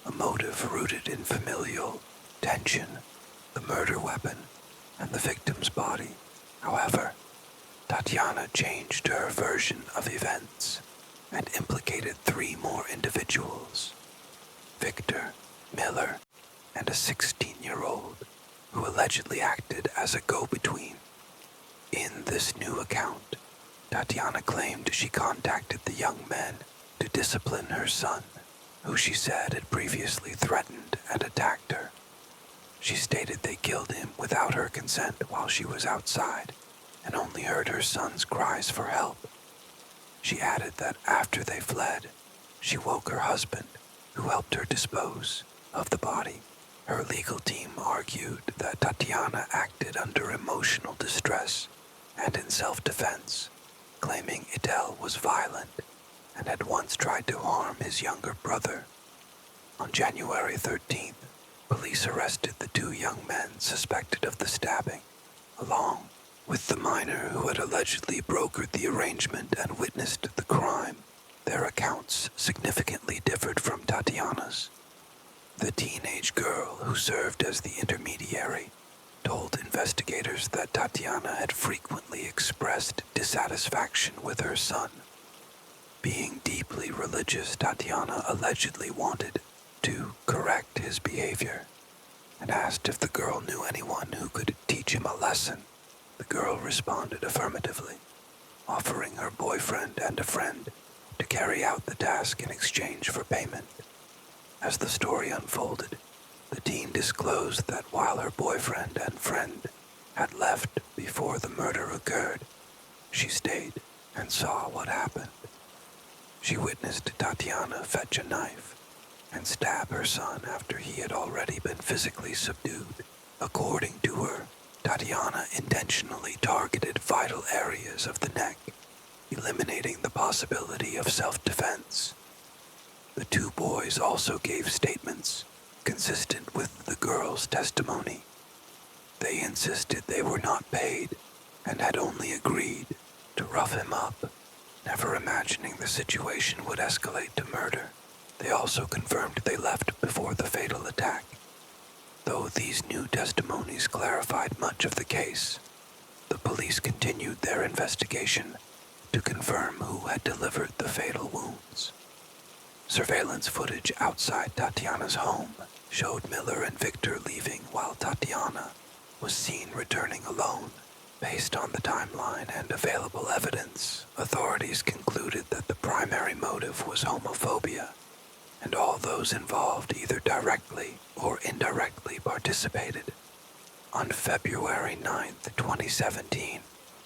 a motive rooted in familial tension, the murder weapon, and the victim's body. However, Tatiana changed her version of events and implicated 3 more individuals: Victor, Miller, and a 16-year-old who allegedly acted as a go-between. In this new account, Tatiana claimed she contacted the young men to discipline her son, who she said had previously threatened and attacked her. She stated they killed him without her consent while she was outside and only heard her son's cries for help. She added that after they fled, she woke her husband, who helped her dispose of the body. Her legal team argued that Tatiana acted under emotional distress and in self-defense, claiming Idel was violent and had once tried to harm his younger brother. On January 13th, police arrested the two young men suspected of the stabbing, along with the minor who had allegedly brokered the arrangement and witnessed the crime. Their accounts significantly differed from Tatiana's. The teenage girl who served as the intermediary told investigators that Tatiana had frequently expressed dissatisfaction with her son. Being deeply religious, Tatiana allegedly wanted to correct his behavior and asked if the girl knew anyone who could teach him a lesson. The girl responded affirmatively, offering her boyfriend and a friend to carry out the task in exchange for payment. As the story unfolded, the teen disclosed that while her boyfriend and friend had left before the murder occurred, she stayed and saw what happened. She witnessed Tatiana fetch a knife and stab her son after he had already been physically subdued. According to her, Tatiana intentionally targeted vital areas of the neck, eliminating the possibility of self-defense. The two boys also gave statements consistent with the girl's testimony. They insisted they were not paid and had only agreed to rough him up, never imagining the situation would escalate to murder. They also confirmed they left before the fatal attack. Though these new testimonies clarified much of the case, the police continued their investigation to confirm who had delivered the fatal wounds. Surveillance footage outside Tatiana's home showed Miller and Victor leaving while Tatiana was seen returning alone. Based on the timeline and available evidence, authorities concluded that the primary motive was homophobia, and all those involved either directly or indirectly participated. On February 9, 2017,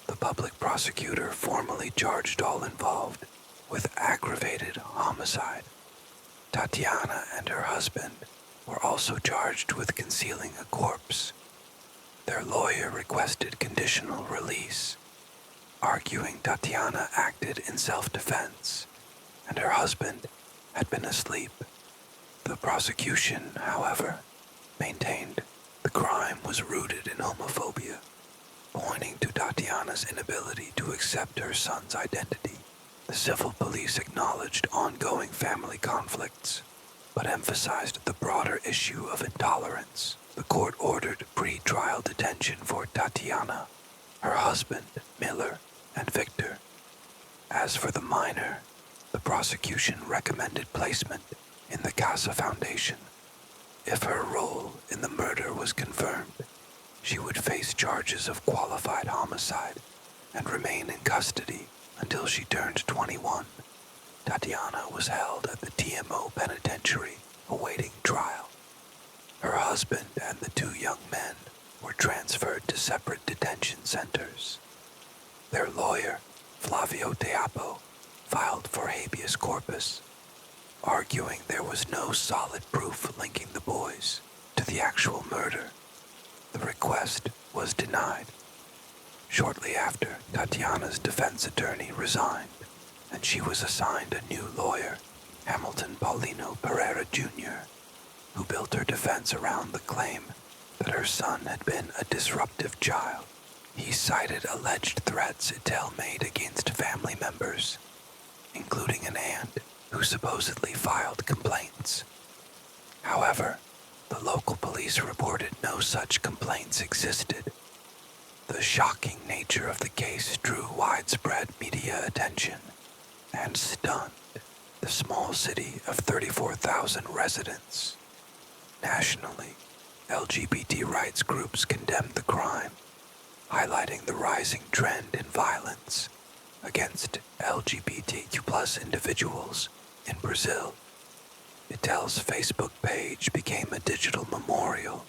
the public prosecutor formally charged all involved with aggravated homicide. Tatiana and her husband were also charged with concealing a corpse. Their lawyer requested conditional release, arguing Tatiana acted in self-defense and her husband had been asleep. The prosecution, however, maintained the crime was rooted in homophobia, pointing to Tatiana's inability to accept her son's identity. The civil police acknowledged ongoing family conflicts, but emphasized the broader issue of intolerance. The court ordered pre-trial detention for Tatiana, her husband, Miller, and Victor. As for the minor, the prosecution recommended placement in the Casa Foundation. If her role in the murder was confirmed, she would face charges of qualified homicide and remain in custody until she turned 21. Tatiana was held at the TMO penitentiary awaiting trial. Her husband and the two young men were transferred to separate detention centers. Their lawyer, Flavio Teapo, filed for habeas corpus, arguing there was no solid proof linking the boys to the actual murder. The request was denied. Shortly after, Tatiana's defense attorney resigned, and she was assigned a new lawyer, Hamilton Paulino Pereira Jr., who built her defense around the claim that her son had been a disruptive child. He cited alleged threats Idel made against family members, including an aunt who supposedly filed complaints. However, the local police reported no such complaints existed. The shocking nature of the case drew widespread media attention and stunned the small city of 34,000 residents. Nationally, LGBT rights groups condemned the crime, highlighting the rising trend in violence against LGBTQ+ individuals in Brazil. Idel's Facebook page became a digital memorial,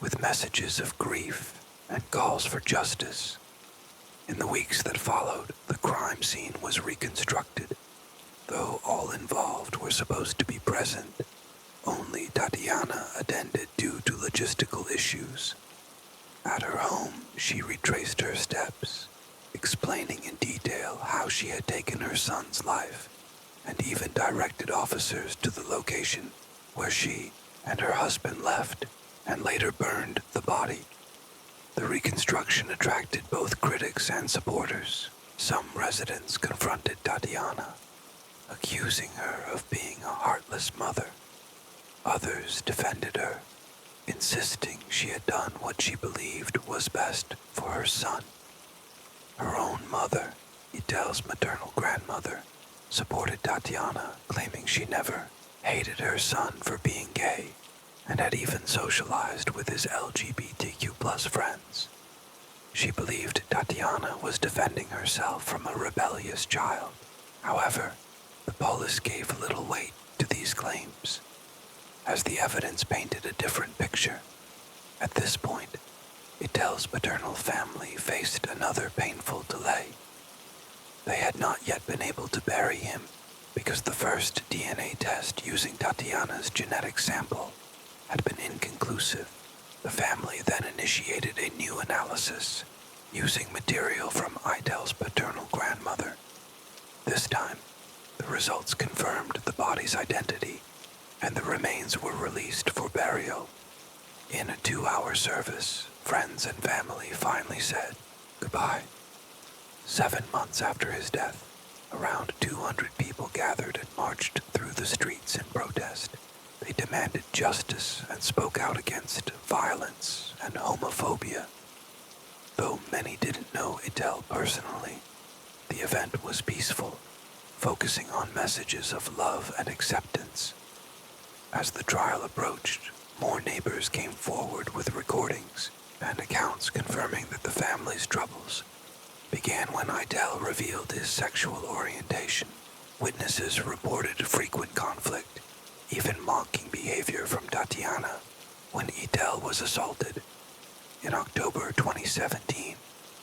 with messages of grief and calls for justice. In the weeks that followed, the crime scene was reconstructed. Though all involved were supposed to be present, only Tatiana attended due to logistical issues. At her home, she retraced her steps, explaining in detail how she had taken her son's life, and even directed officers to the location where she and her husband left and later burned the body. The reconstruction attracted both critics and supporters. Some residents confronted Tatiana, accusing her of being a heartless mother. Others defended her, insisting she had done what she believed was best for her son. Her own mother, Itel's maternal grandmother, supported Tatiana, claiming she never hated her son for being gay and had even socialized with his LGBTQ+ friends. She believed Tatiana was defending herself from a rebellious child. However, the police gave little weight to these claims, as the evidence painted a different picture. At this point, Itel's maternal family faced another painful delay. They had not yet been able to bury him because the first DNA test using Tatiana's genetic sample had been inconclusive. The family then initiated a new analysis using material from Itel's paternal grandmother. This time, the results confirmed the body's identity, and the remains were released for burial. In a 2-hour service, friends and family finally said goodbye. 7 months after his death, around 200 people gathered and marched through the streets in protest. They demanded justice and spoke out against violence and homophobia. Though many didn't know Itel personally, the event was peaceful, focusing on messages of love and acceptance. As the trial approached, more neighbors came forward with recordings and accounts confirming that the family's troubles began when Itel revealed his sexual orientation. Witnesses reported frequent conflict, even mocking behavior from Tatiana when Itel was assaulted. In October 2017,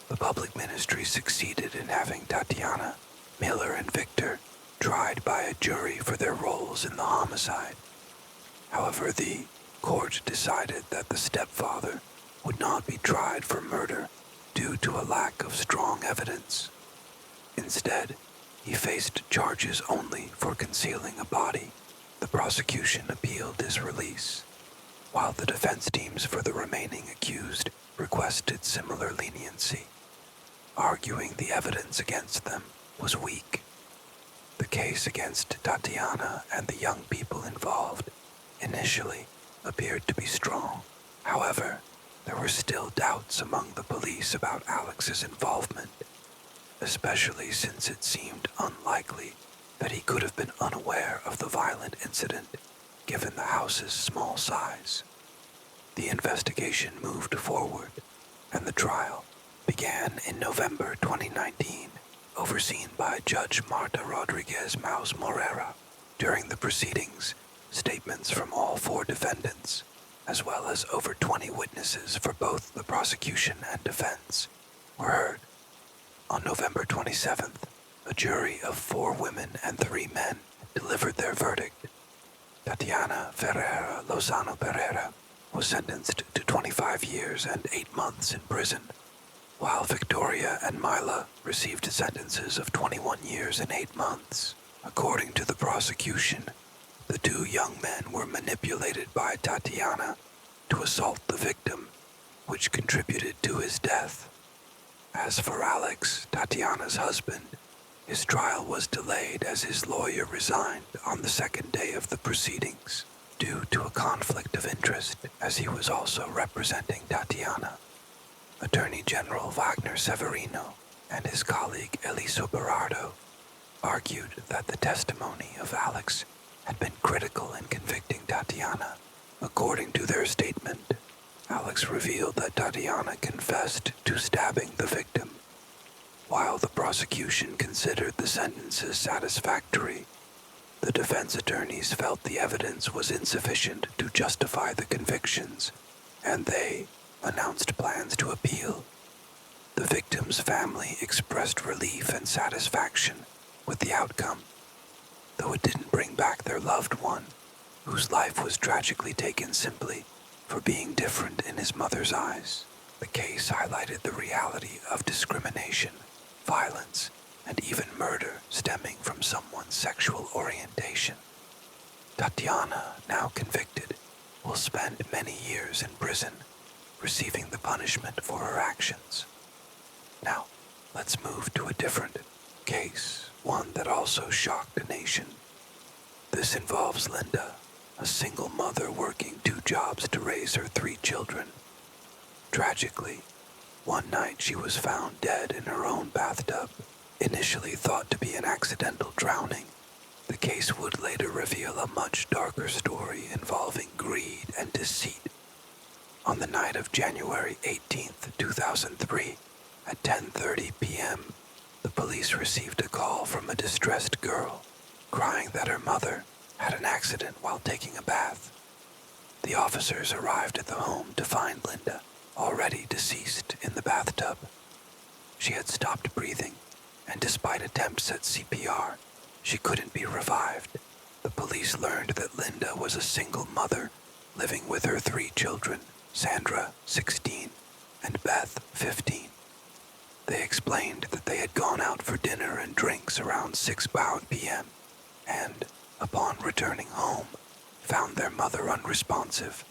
the public ministry succeeded in having Tatiana, Miller, and Victor tried by a jury for their roles in the homicide. However, the court decided that the stepfather would not be tried for murder due to a lack of strong evidence. Instead, he faced charges only for concealing a body. The prosecution appealed his release, while the defense teams for the remaining accused requested similar leniency, arguing the evidence against them was weak. The case against Tatiana and the young people involved initially appeared to be strong. However, there were still doubts among the police about Alex's involvement, especially since it seemed unlikely that he could have been unaware of the violent incident, given the house's small size. The investigation moved forward, and the trial began in November 2019, overseen by Judge Marta Rodriguez Maus Morera. During the proceedings, statements from all 4 defendants, as well as over 20 witnesses for both the prosecution and defense, were heard. On November 27th, a jury of 4 women and 3 men delivered their verdict. Tatiana Ferreira Lozano Pereira was sentenced to 25 years and 8 months in prison, while Victoria and Mila received sentences of 21 years and 8 months. According to the prosecution, the 2 young men were manipulated by Tatiana to assault the victim, which contributed to his death. As for Alex, Tatiana's husband, his trial was delayed as his lawyer resigned on the 2nd day of the proceedings due to a conflict of interest, as he was also representing Tatiana. Attorney General Wagner Severino and his colleague Eliso Berardo argued that the testimony of Alex had been critical in convicting Tatiana. According to their statement, Alex revealed that Tatiana confessed to stabbing the victim. While the prosecution considered the sentences satisfactory, the defense attorneys felt the evidence was insufficient to justify the convictions and they announced plans to appeal. The victim's family expressed relief and satisfaction with the outcome, though it didn't bring back their loved one, whose life was tragically taken simply for being different in his mother's eyes. The case highlighted the reality of discrimination, violence, and even murder stemming from someone's sexual orientation. Tatiana, now convicted, will spend many years in prison, receiving the punishment for her actions. Now, let's move to a different case, one that also shocked the nation. This involves Linda, a single mother working 2 jobs to raise her 3 children. Tragically, one night she was found dead in her own bathtub, initially thought to be an accidental drowning. The case would later reveal a much darker story involving greed and deceit. On the night of January 18th, 2003, at 10:30 p.m., the police received a call from a distressed girl, crying that her mother had an accident while taking a bath. The officers arrived at the home to find Linda already deceased in the bathtub. She had stopped breathing, and despite attempts at CPR, she couldn't be revived. The police learned that Linda was a single mother living with her 3 children, Sandra, 16, and Beth, 15. They explained that they had gone out for dinner and drinks around 6 p.m. and, upon returning home, found their mother unresponsive.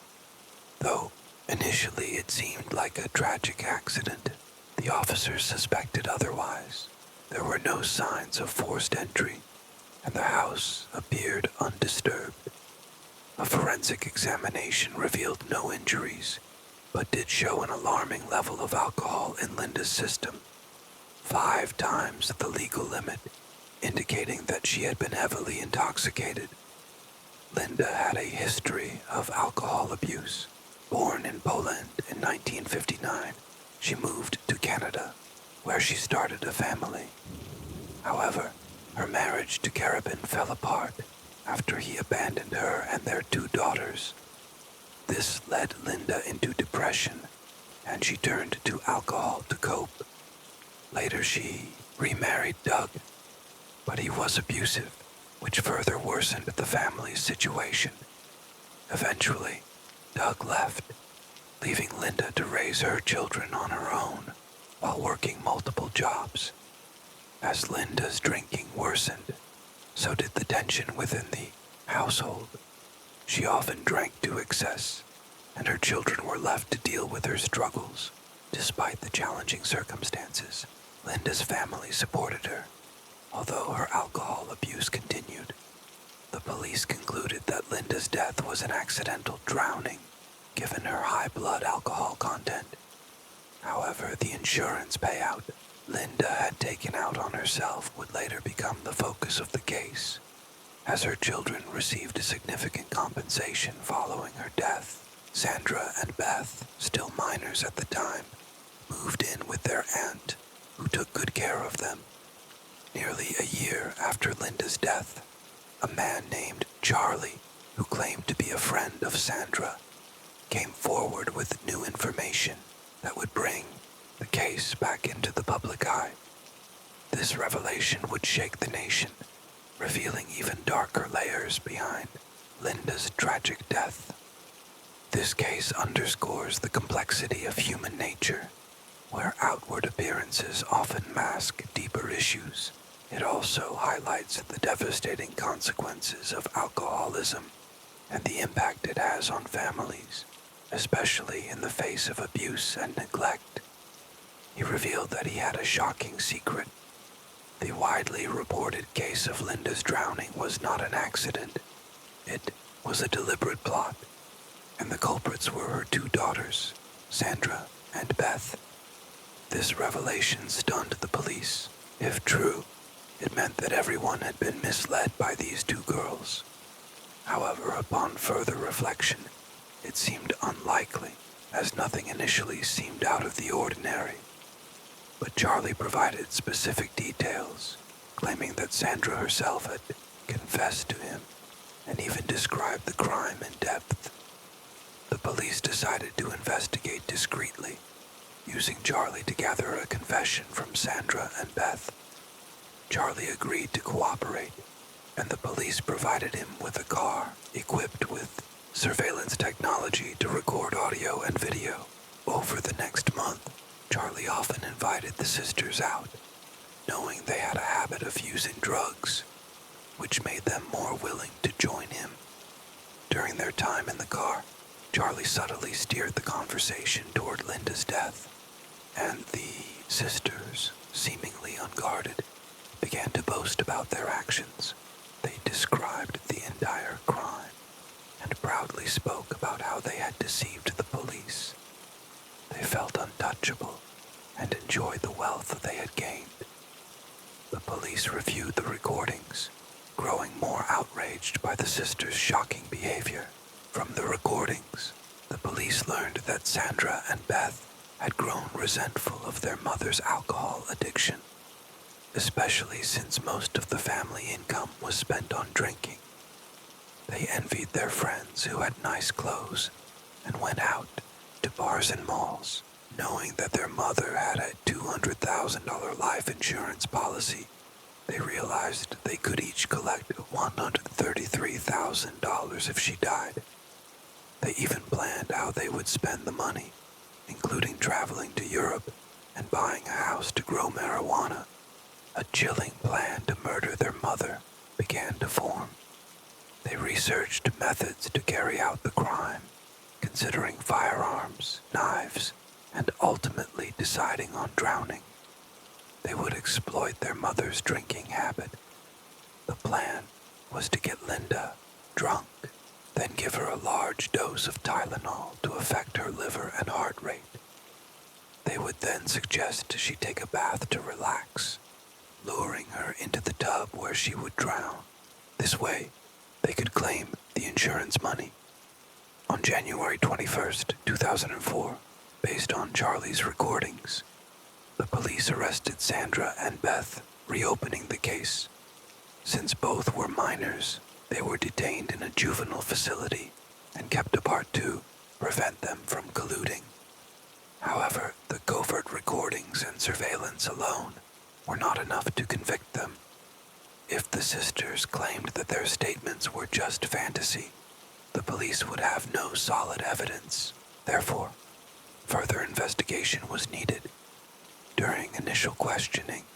Though initially it seemed like a tragic accident, the officers suspected otherwise. There were no signs of forced entry, and the house appeared undisturbed. A forensic examination revealed no injuries, but did show an alarming level of alcohol in Linda's system, 5 times the legal limit, indicating that she had been heavily intoxicated. Linda had a history of alcohol abuse. Born in Poland in 1959, she moved to Canada, where she started a family. However, her marriage to Carabin fell apart after he abandoned her and their 2 daughters. This led Linda into depression, and she turned to alcohol to cope. Later she remarried Doug, but he was abusive, which further worsened the family's situation. Eventually, Doug left, leaving Linda to raise her children on her own while working multiple jobs. As Linda's drinking worsened, so did the tension within the household. She often drank to excess, and her children were left to deal with her struggles. Despite the challenging circumstances, Linda's family supported her, although her alcohol abuse continued. The police concluded that Linda's death was an accidental drowning, given her high blood alcohol content. However, the insurance payout Linda had taken out on herself would later become the focus of the case, as her children received a significant compensation following her death. Sandra and Beth, still minors at the time, moved in with their aunt, who took good care of them. Nearly a year after Linda's death, a man named Charlie, who claimed to be a friend of Sandra, came forward with new information that would bring the case back into the public eye. This revelation would shake the nation, revealing even darker layers behind Linda's tragic death. This case underscores the complexity of human nature, where outward appearances often mask deeper issues. It also highlights the devastating consequences of alcoholism and the impact it has on families, especially in the face of abuse and neglect. He revealed that he had a shocking secret. The widely reported case of Linda's drowning was not an accident. It was a deliberate plot, and the culprits were her 2 daughters, Sandra and Beth. This revelation stunned the police. If true, it meant that everyone had been misled by these 2 girls. However, upon further reflection, it seemed unlikely, as nothing initially seemed out of the ordinary. But Charlie provided specific details, claiming that Sandra herself had confessed to him and even described the crime in depth. The police decided to investigate discreetly, using Charlie to gather a confession from Sandra and Beth. Charlie agreed to cooperate, and the police provided him with a car equipped with surveillance technology to record audio and video. Over the next month, Charlie often invited the sisters out, knowing they had a habit of using drugs, which made them more willing to join him. During their time in the car, Charlie subtly steered the conversation toward Linda's death, and the sisters, seemingly unguarded, began to boast about their actions. They described the entire crime and proudly spoke about how they had deceived the police. They felt untouchable and enjoyed the wealth they had gained. The police reviewed the recordings, growing more outraged by the sisters' shocking behavior. From the recordings, the police learned that Sandra and Beth had grown resentful of their mother's alcohol addiction, especially since most of the family income was spent on drinking. They envied their friends who had nice clothes and went out to bars and malls, knowing that their mother had a $200,000 life insurance policy. They realized they could each collect $133,000 if she died. They even planned how they would spend the money, including traveling to Europe and buying a house to grow marijuana. A chilling plan to murder their mother began to form. They researched methods to carry out the crime, considering firearms, knives, and ultimately deciding on drowning. They would exploit their mother's drinking habit. The plan was to get Linda drunk, then give her a large dose of Tylenol to affect her liver and heart rate. They would then suggest she take a bath to relax, luring her into the tub where she would drown. This way, they could claim the insurance money. On January 21st, 2004, based on Charlie's recordings, the police arrested Sandra and Beth, reopening the case. Since both were minors, they were detained in a juvenile facility and kept apart to prevent them from colluding. However, the covert recordings and surveillance alone were not enough to convict them. If the sisters claimed that their statements were just fantasy, the police would have no solid evidence. Therefore, further investigation was needed. During initial questioning,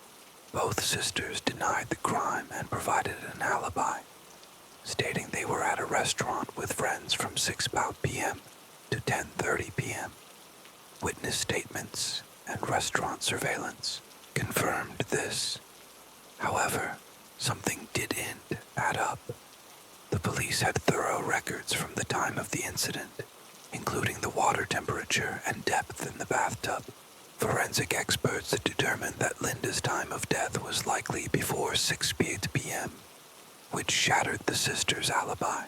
both sisters denied the crime and provided an alibi, stating they were at a restaurant with friends from 6 p.m. to 10:30 p.m. Witness statements and restaurant surveillance confirmed this. However, something didn't add up. The police had thorough records from the time of the incident, including the water temperature and depth in the bathtub. Forensic experts determined that Linda's time of death was likely before 6 p.m., which shattered the sisters' alibi.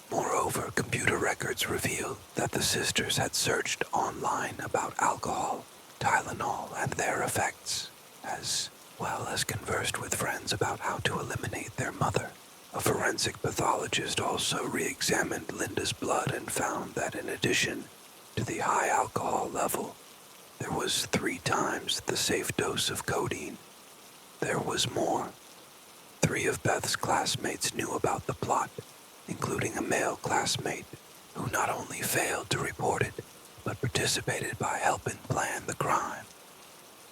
Moreover, computer records revealed that the sisters had searched online about alcohol, Tylenol, and their effects, as well as conversed with friends about how to eliminate their mother. A forensic pathologist also re-examined Linda's blood and found that in addition to the high alcohol level, there was 3 times the safe dose of codeine. There was more. 3 of Beth's classmates knew about the plot, including a male classmate who not only failed to report it, but participated by helping plan the crime.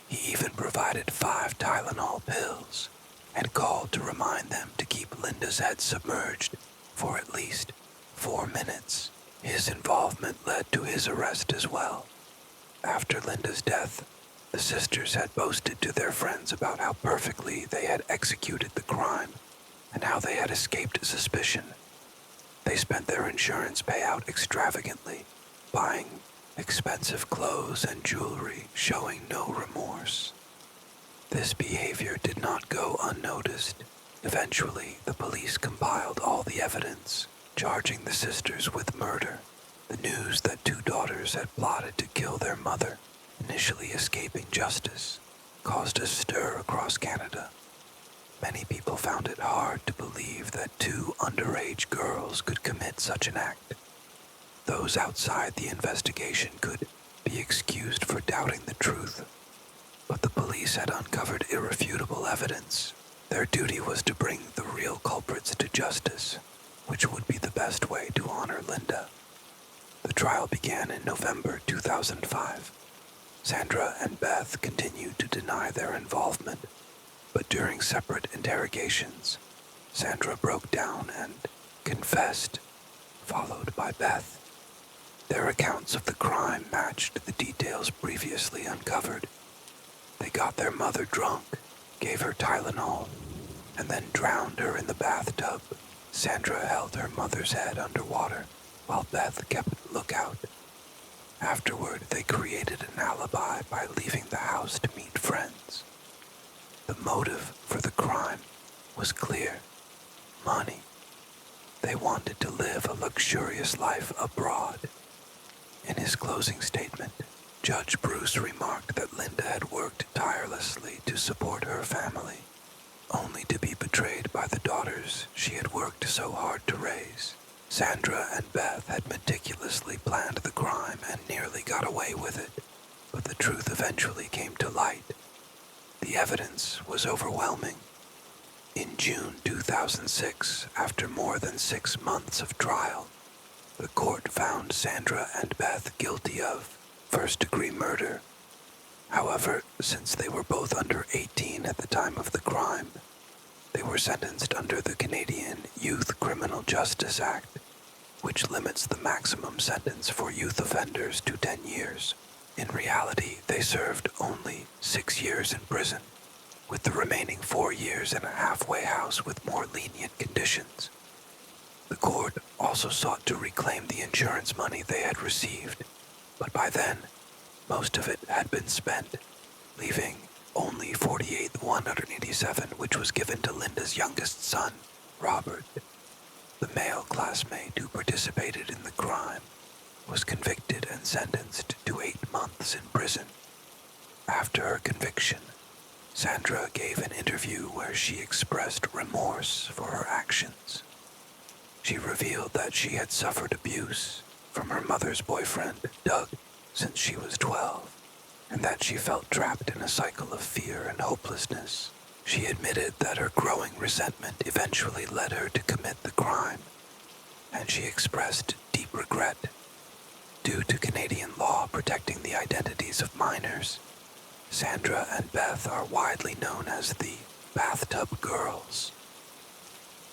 He even provided 5 Tylenol pills and called to remind them to keep Linda's head submerged for at least 4 minutes. His involvement led to his arrest as well. After Linda's death, the sisters had boasted to their friends about how perfectly they had executed the crime and how they had escaped suspicion. They spent their insurance payout extravagantly, buying expensive clothes and jewelry, showing no remorse. This behavior did not go unnoticed. Eventually, the police compiled all the evidence, charging the sisters with murder. The news that 2 daughters had plotted to kill their mother, initially escaping justice, caused a stir across Canada. Many people found it hard to believe that 2 underage girls could commit such an act. Those outside the investigation could be excused for doubting the truth, but the police had uncovered irrefutable evidence. Their duty was to bring the real culprits to justice, which would be the best way to honor Linda. The trial began in November 2005. Sandra and Beth continued to deny their involvement, but during separate interrogations, Sandra broke down and confessed, followed by Beth. Their accounts of the crime matched the details previously uncovered. They got their mother drunk, gave her Tylenol, and then drowned her in the bathtub. Sandra held her mother's head underwater while Beth kept lookout. Afterward, they created an alibi by leaving the house to meet friends. The motive for the crime was clear: money. They wanted to live a luxurious life abroad. In his closing statement, Judge Bruce remarked that Linda had worked tirelessly to support her family, only to be betrayed by the daughters she had worked so hard to raise. Sandra and Beth had meticulously planned the crime and nearly got away with it, but the truth eventually came to light. The evidence was overwhelming. In June 2006, after more than 6 months of trial, the court found Sandra and Beth guilty of first-degree murder. However, since they were both under 18 at the time of the crime, they were sentenced under the Canadian Youth Criminal Justice Act, which limits the maximum sentence for youth offenders to 10 years. In reality, they served only 6 years in prison, with the remaining 4 years in a halfway house with more lenient conditions. The court also sought to reclaim the insurance money they had received, but by then, most of it had been spent, leaving only $48,187, which was given to Linda's youngest son, Robert. The male classmate who participated in the crime was convicted and sentenced to 8 months in prison. After her conviction, Sandra gave an interview where she expressed remorse for her actions. She revealed that she had suffered abuse from her mother's boyfriend, Doug, since she was 12, and that she felt trapped in a cycle of fear and hopelessness. She admitted that her growing resentment eventually led her to commit the crime, and she expressed deep regret. Due to Canadian law protecting the identities of minors, Sandra and Beth are widely known as the Bathtub Girls.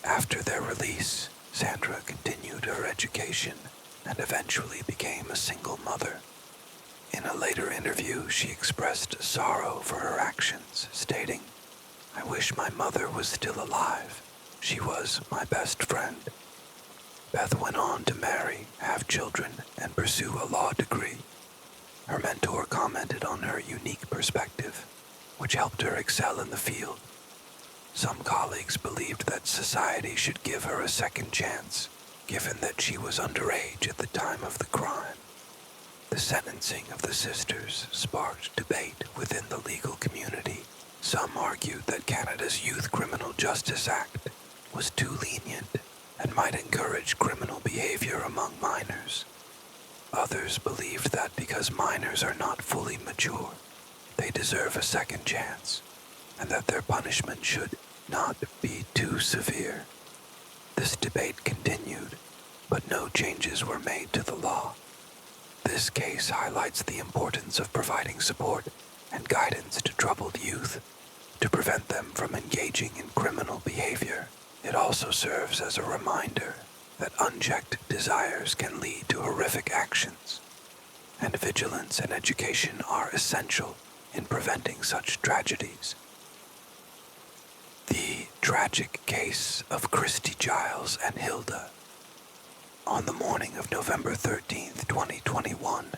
After their release, Sandra continued her education and eventually became a single mother. In a later interview, she expressed sorrow for her actions, stating, "I wish my mother was still alive. She was my best friend." Beth went on to marry, have children, and pursue a law degree. Her mentor commented on her unique perspective, which helped her excel in the field. Some colleagues believed that society should give her a second chance, given that she was underage at the time of the crime. The sentencing of the sisters sparked debate within the legal community. Some argued that Canada's Youth Criminal Justice Act was too lenient and might encourage criminal behavior among minors. Others believed that because minors are not fully mature, they deserve a second chance, and that their punishment should not be too severe. This debate continued, but no changes were made to the law. This case highlights the importance of providing support and guidance to troubled youth to prevent them from engaging in criminal behavior. It also serves as a reminder that unchecked desires can lead to horrific actions, and vigilance and education are essential in preventing such tragedies. The tragic case of Christy Giles and Hilda. On the morning of November 13th, 2021,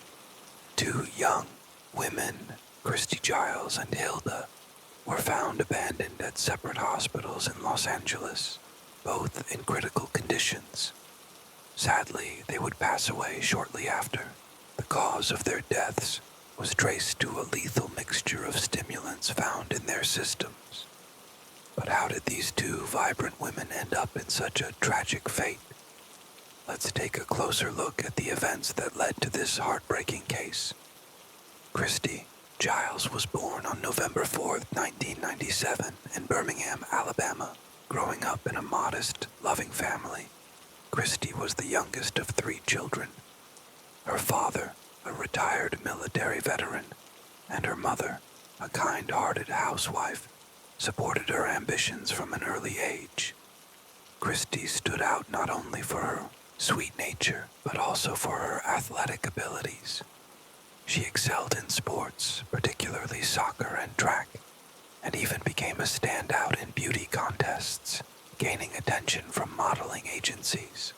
2 young women, Christy Giles and Hilda, were found abandoned at separate hospitals in Los Angeles, both in critical conditions. Sadly, they would pass away shortly after. The cause of their deaths was traced to a lethal mixture of stimulants found in their systems. But how did these 2 vibrant women end up in such a tragic fate? let's take a closer look at the events that led to this heartbreaking case. Christy Giles was born on November 4th, 1997 in Birmingham, Alabama. Growing up in a modest, loving family, Christy was the youngest of 3 children. Her father, a retired military veteran, and her mother, a kind-hearted housewife, supported her ambitions from an early age. Christy stood out not only for her sweet nature, but also for her athletic abilities. She excelled in sports, particularly soccer and track, and even became a standout in beauty contests, gaining attention from modeling agencies.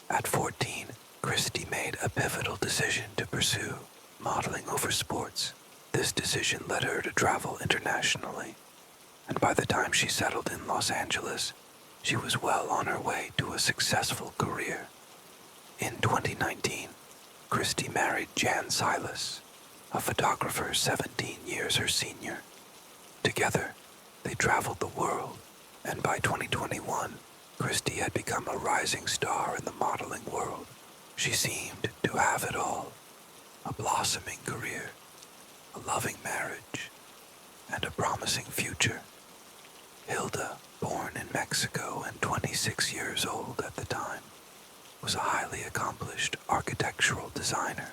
At 14, Christy made a pivotal decision to pursue modeling over sports. This decision led her to travel internationally, and by the time she settled in Los Angeles, she was well on her way to a successful career. In 2019, Christy married Jan Silas, a photographer 17 years her senior. Together, they traveled the world, and by 2021, Christy had become a rising star in the modeling world. She seemed to have it all: a blossoming career, a loving marriage, and a promising future. Hilda, born in Mexico and 26 years old at the time, was a highly accomplished architectural designer.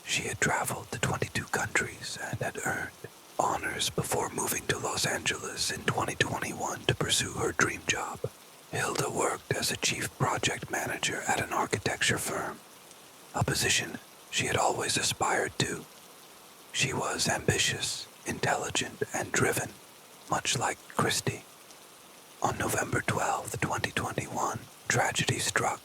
She had traveled to 22 countries and had earned honors before moving to Los Angeles in 2021 to pursue her dream job. Hilda worked as a chief project manager at an architecture firm, a position she had always aspired to. She was ambitious, intelligent, and driven, much like Christy. On November 12, 2021, tragedy struck.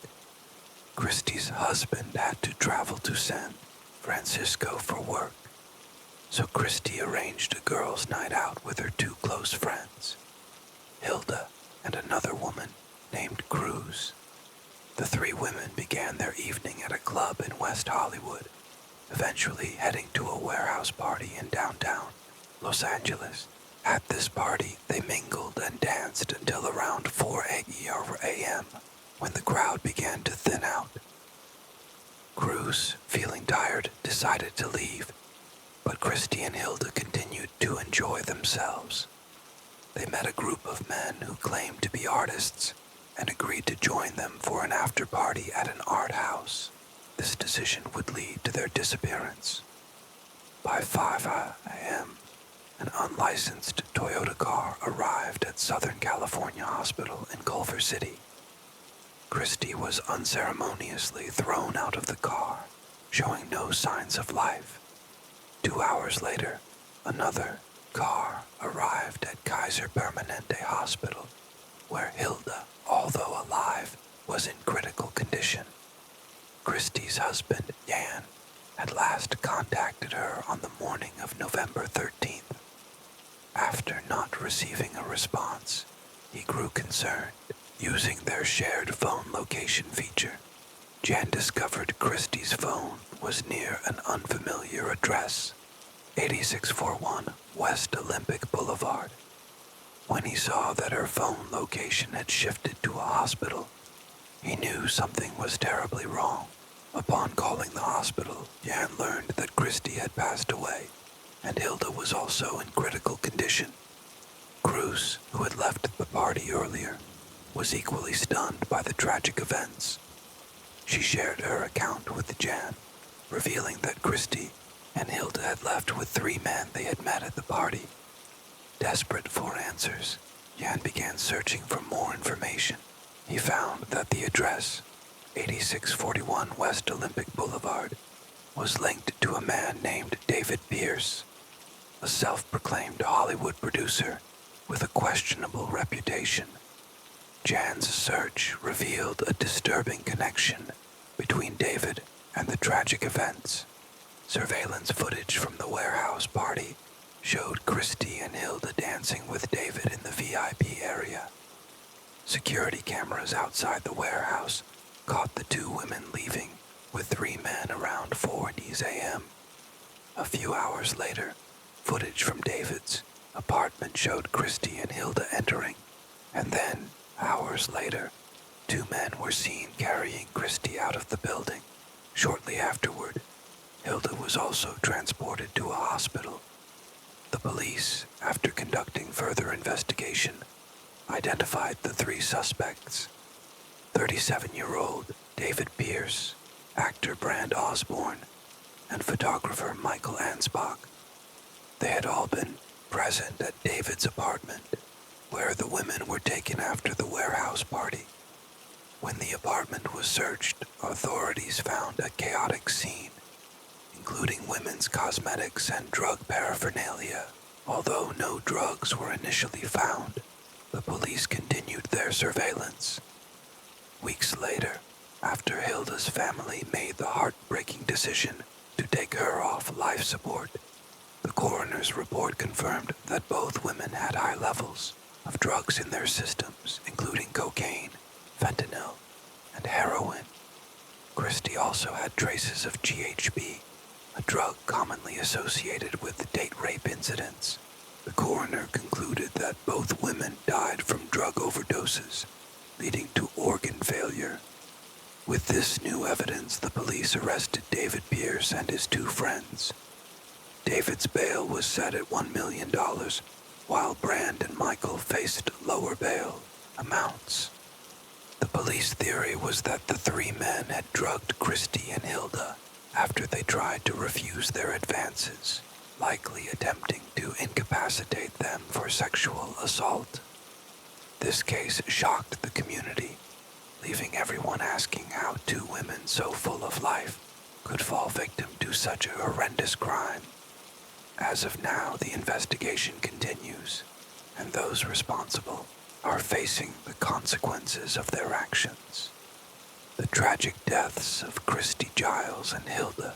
Christy's husband had to travel to San Francisco for work, so Christy arranged a girls' night out with her 2 close friends, Hilda and another woman named Cruz. The 3 women began their evening at a club in West Hollywood, eventually heading to a warehouse party in downtown Los Angeles. At this party, they mingled and danced until around 4 a.m., when the crowd began to thin out. Cruz, feeling tired, decided to leave, but Christy and Hilda continued to enjoy themselves. They met a group of men who claimed to be artists and agreed to join them for an after-party at an art house. This decision would lead to their disappearance. By 5 a.m., an unlicensed Toyota car arrived at Southern California Hospital in Culver City. Christy was unceremoniously thrown out of the car, showing no signs of life. 2 hours later, another car arrived at Kaiser Permanente Hospital, where Hilda, although alive, was in critical condition. Christy's husband, Jan, had last contacted her on the morning of November 13th. After not receiving a response, he grew concerned. Using their shared phone location feature, Jan discovered Christy's phone was near an unfamiliar address, 8641 West Olympic Boulevard. When he saw that her phone location had shifted to a hospital, he knew something was terribly wrong. Upon calling the hospital, Jan learned that Christy had passed away, and Hilda was also in critical condition. Cruz, who had left the party earlier, was equally stunned by the tragic events. She shared her account with Jan, revealing that Christy and Hilda had left with 3 men they had met at the party. Desperate for answers, Jan began searching for more information. He found that the address, 8641 West Olympic Boulevard, was linked to a man named David Pierce, a self-proclaimed Hollywood producer with a questionable reputation. Jan's search revealed a disturbing connection between David and the tragic events. Surveillance footage from the warehouse party showed Christy and Hilda dancing with David in the VIP area. Security cameras outside the warehouse caught the 2 women leaving with 3 men around 4:00 a.m. A few hours later, footage from David's apartment showed Christy and Hilda entering, and then, hours later, Two men were seen carrying Christie out of the building. Shortly afterward, Hilda was also transported to a hospital. The police, after conducting further investigation, identified the three suspects: 37-year-old David Pierce, actor Brand Osborne, and photographer Michael Ansbach. They had all been present at David's apartment, where the women were taken after the warehouse party. When the apartment was searched, authorities found a chaotic scene, including women's cosmetics and drug paraphernalia. Although no drugs were initially found, the police continued their surveillance. Weeks later, after Hilda's family made the heartbreaking decision to take her off life support, the coroner's report confirmed that both women had high levels of drugs in their systems, including cocaine, fentanyl, and heroin. Christie also had traces of GHB, a drug commonly associated with date rape incidents. The coroner concluded that both women died from drug overdoses, leading to organ failure. With this new evidence, the police arrested David Pierce and his two friends. David's bail was set at $1 million, while Brand and Michael faced lower bail amounts. The police theory was that the three men had drugged Christie and Hilda after they tried to refuse their advances, likely attempting to incapacitate them for sexual assault. This case shocked the community, leaving everyone asking how two women so full of life could fall victim to such a horrendous crime. As of now, the investigation continues, and those responsible are facing the consequences of their actions. The tragic deaths of Christie Giles and Hilda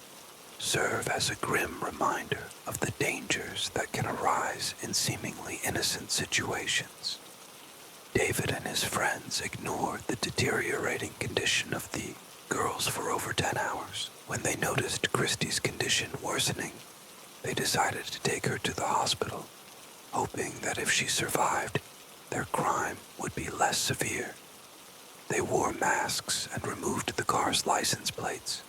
serve as a grim reminder of the dangers that can arise in seemingly innocent situations. David and his friends ignored the deteriorating condition of the girls for over 10 hours. When they noticed Christie's condition worsening, they decided to take her to the hospital, hoping that if she survived, their crime would be less severe. They wore masks and removed the car's license plates.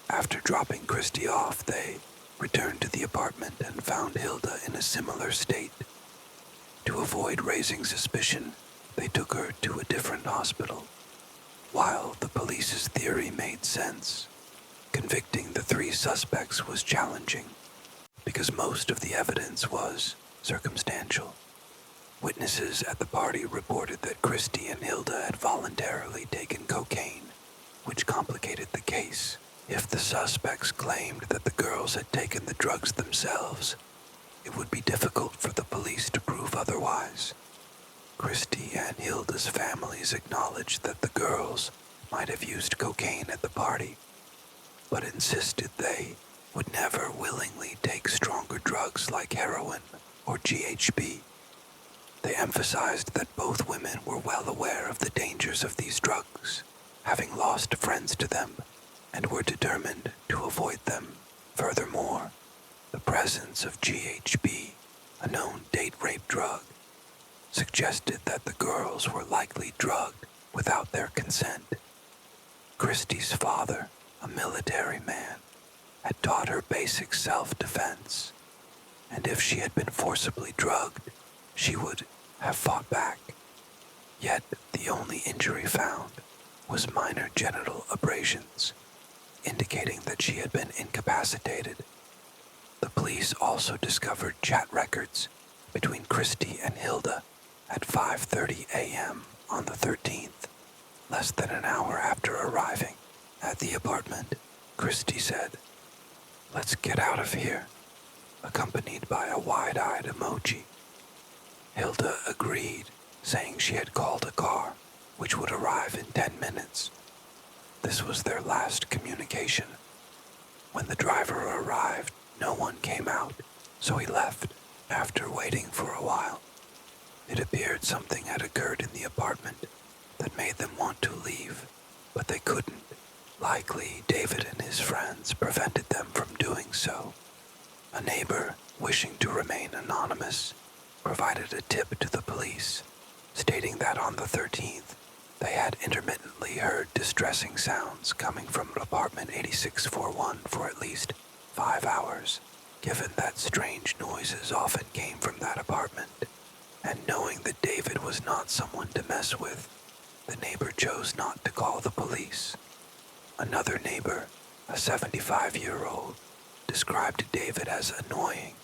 After dropping Christie off, they returned to the apartment and found Hilda in a similar state. To avoid raising suspicion, they took her to a different hospital. While the police's theory made sense, convicting the three suspects was challenging because most of the evidence was circumstantial. Witnesses at the party reported that Christie and Hilda had voluntarily taken cocaine, which complicated the case. If the suspects claimed that the girls had taken the drugs themselves, it would be difficult for the police to prove otherwise. Christie and Hilda's families acknowledged that the girls might have used cocaine at the party, but insisted they would never willingly take stronger drugs like heroin or GHB. They emphasized that both women were well aware of the dangers of these drugs, having lost friends to them, and were determined to avoid them. Furthermore, the presence of GHB, a known date rape drug, suggested that the girls were likely drugged without their consent. Christie's father, a military man, had taught her basic self-defense, and if she had been forcibly drugged, she would have fought back. Yet the only injury found was minor genital abrasions, indicating that she had been incapacitated. The police also discovered chat records between Christie and Hilda at 5:30 a.m. on the 13th, less than an hour after arriving at the apartment. Christie said, "Let's get out of here," accompanied by a wide-eyed emoji. Hilda agreed, saying she had called a car, which would arrive in 10 minutes. This was their last communication. When the driver arrived, no one came out, so he left. After waiting for a while, it appeared something had occurred in the apartment that made them want to leave, but they couldn't. Likely, David and his friends prevented them from doing so. A neighbor, wishing to remain anonymous, provided a tip to the police, stating that on the 13th, They had intermittently heard distressing sounds coming from apartment 8641 for at least 5 hours, given that strange noises often came from that apartment, and knowing that David was not someone to mess with, the neighbor chose not to call the police. Another neighbor, a 75-year-old, described David as annoying,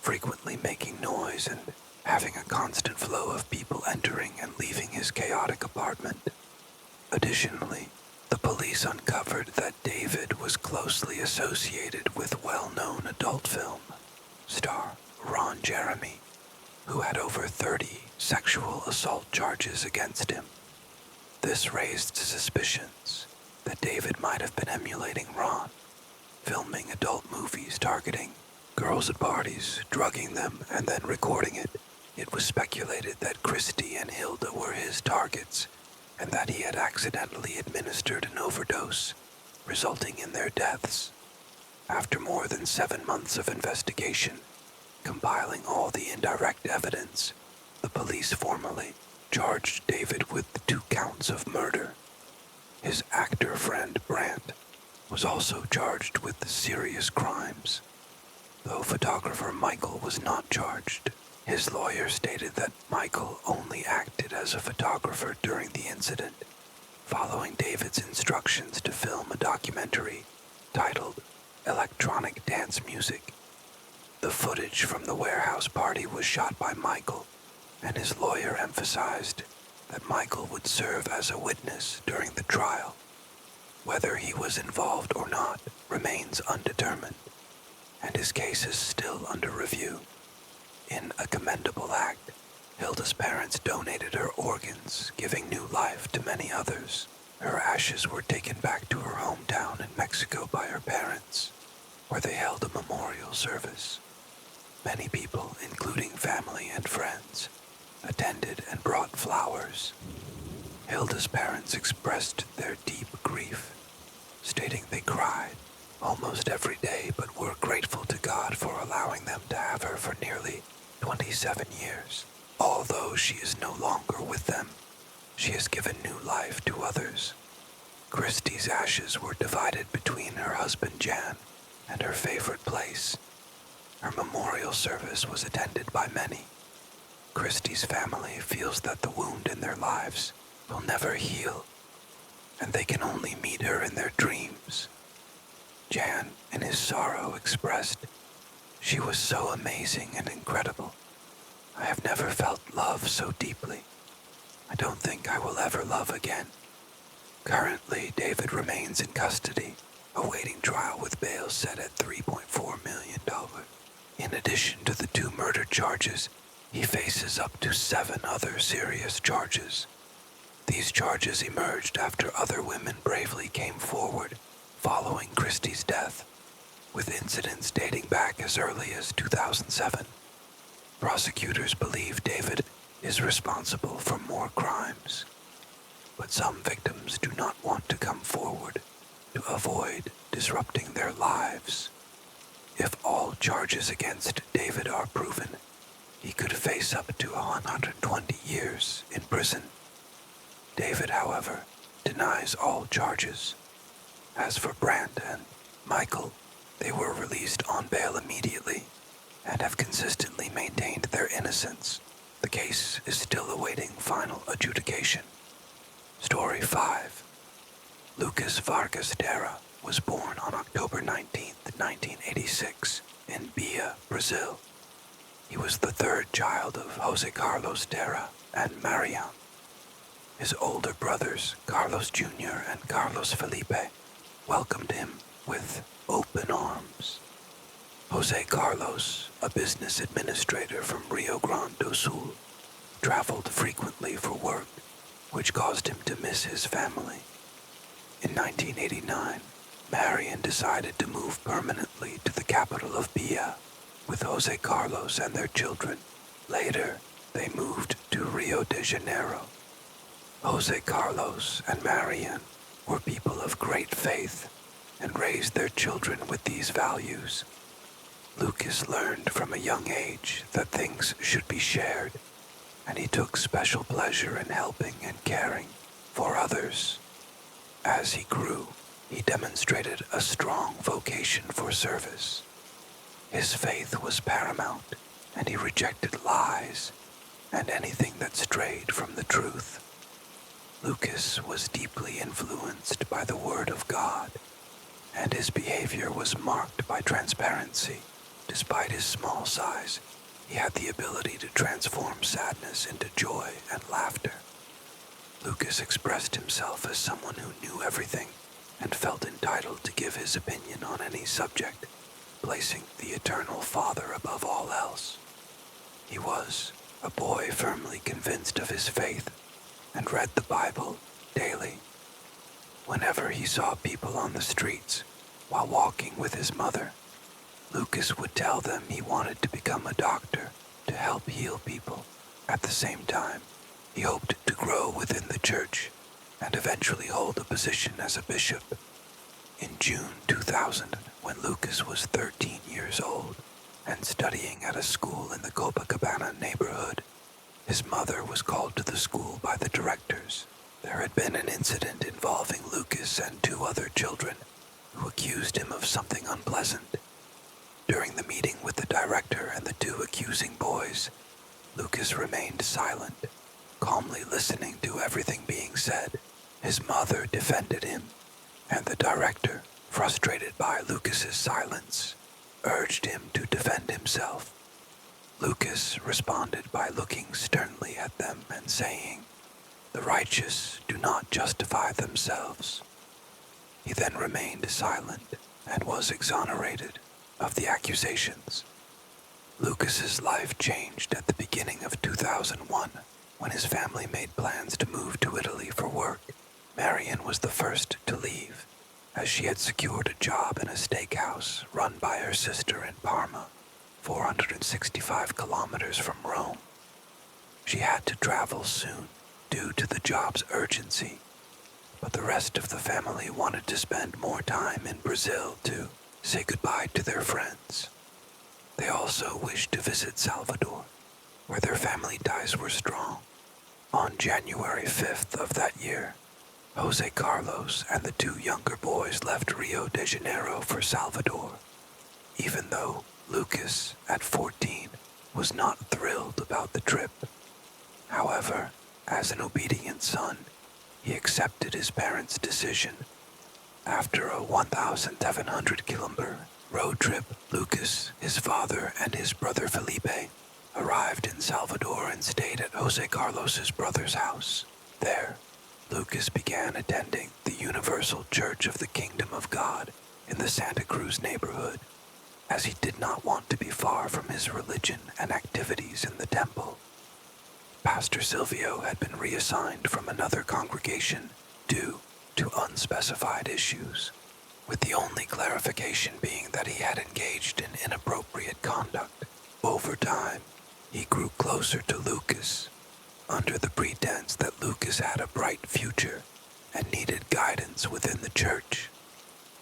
frequently making noise and having a constant flow of people entering and leaving his chaotic apartment. Additionally, the police uncovered that David was closely associated with well-known adult film star Ron Jeremy, who had over 30 sexual assault charges against him. This raised suspicions that David might have been emulating Ron, filming adult movies targeting girls at parties, drugging them, and then recording it. It was speculated that Christy and Hilda were his targets, and that he had accidentally administered an overdose, resulting in their deaths. After more than 7 months of investigation, compiling all the indirect evidence, the police formally charged David with 2 counts of murder. His actor friend Brandt was also charged with serious crimes. Though photographer Michael was not charged, his lawyer stated that Michael only acted as a photographer during the incident, following David's instructions to film a documentary titled Electronic Dance Music. The footage from the warehouse party was shot by Michael, and his lawyer emphasized that Michael would serve as a witness during the trial. Whether he was involved or not remains undetermined, and his case is still under review. In a commendable act, Hilda's parents donated her organs, giving new life to many others. Her ashes were taken back to her hometown in Mexico by her parents, where they held a memorial service. Many people, including family and friends, attended and brought flowers. Hilda's parents expressed their deep grief, stating they cried almost every day but were grateful to God for allowing them to have her for nearly 27 years. Although she is no longer with them, she has given new life to others. Christie's ashes were divided between her husband Jan and her favorite place. Her memorial service was attended by many. Christie's family feels that the wound in their lives will never heal, and they can only meet her in their dreams. Jan, in his sorrow, expressed, "She was so amazing and incredible. I have never felt love so deeply. I don't think I will ever love again." Currently, David remains in custody, awaiting trial with bail set at $3.4 million. In addition to the 2 murder charges, he faces up to 7 other serious charges. These charges emerged after other women bravely came forward following Christie's death, with incidents dating back as early as 2007. Prosecutors believe David is responsible for more crimes, but some victims do not want to come forward to avoid disrupting their lives. If all charges against David are proven, he could face up to 120 years in prison. David, however, denies all charges. As for Brandt and Michael, they were released on bail immediately and have consistently maintained their innocence. The case is still awaiting final adjudication. Story 5. Lucas Vargas Terra was born on October 19, 1986, in Bahia, Brazil. He was the 3rd child of Jose Carlos Terra and Marianne. His older brothers, Carlos Jr. and Carlos Felipe, welcomed him with open arms. Jose Carlos, a business administrator from Rio Grande do Sul, traveled frequently for work, which caused him to miss his family. In 1989, Marian decided to move permanently to the capital of Bahia with Jose Carlos and their children. Later, they moved to Rio de Janeiro. Jose Carlos and Marian were people of great faith and raised their children with these values. Lucas learned from a young age that things should be shared, and he took special pleasure in helping and caring. for others. As he grew, he demonstrated a strong vocation for service. His faith was paramount, and he rejected lies and anything that strayed from the truth. Lucas was deeply influenced by the Word of God, and his behavior was marked by transparency. Despite his small size, he had the ability to transform sadness into joy and laughter. Lucas expressed himself as someone who knew everything and felt entitled to give his opinion on any subject, placing the Eternal Father above all else. He was a boy firmly convinced of his faith and read the Bible daily. Whenever he saw people on the streets while walking with his mother, Lucas would tell them he wanted to become a doctor to help heal people. At the same time, he hoped to grow within the church and eventually hold a position as a bishop. In June 2000, when Lucas was 13 years old and studying at a school in the Copacabana neighborhood, his mother was called to the school by the directors. There had been an incident involving Lucas and 2 other children who accused him of something unpleasant. During the meeting with the director and the 2 accusing boys, Lucas remained silent, calmly listening to everything being said. His mother defended him, and the director, frustrated by Lucas's silence, urged him to defend himself. Lucas responded by looking sternly at them and saying, "The righteous do not justify themselves." He then remained silent and was exonerated of the accusations. Lucas's life changed at the beginning of 2001 when his family made plans to move to Italy for work. Marion was the first to leave, as she had secured a job in a steakhouse run by her sister in Parma, 465 kilometers from Rome. She had to travel soon due to the job's urgency, but the rest of the family wanted to spend more time in Brazil to say goodbye to their friends. They also wished to visit Salvador, where their family ties were strong. On January 5th of that year, Jose Carlos and the 2 younger boys left Rio de Janeiro for Salvador, even though Lucas, at 14, was not thrilled about the trip. However, as an obedient son, he accepted his parents' decision. After a 1,700-kilometer road trip, Lucas, his father, and his brother Felipe arrived in Salvador and stayed at Jose Carlos's brother's house. There, Lucas began attending the Universal Church of the Kingdom of God in the Santa Cruz neighborhood, as he did not want to be far from his religion and activities in the temple. Pastor Silvio had been reassigned from another congregation due to unspecified issues, with the only clarification being that he had engaged in inappropriate conduct. Over time, he grew closer to Lucas, under the pretense that Lucas had a bright future and needed guidance within the church.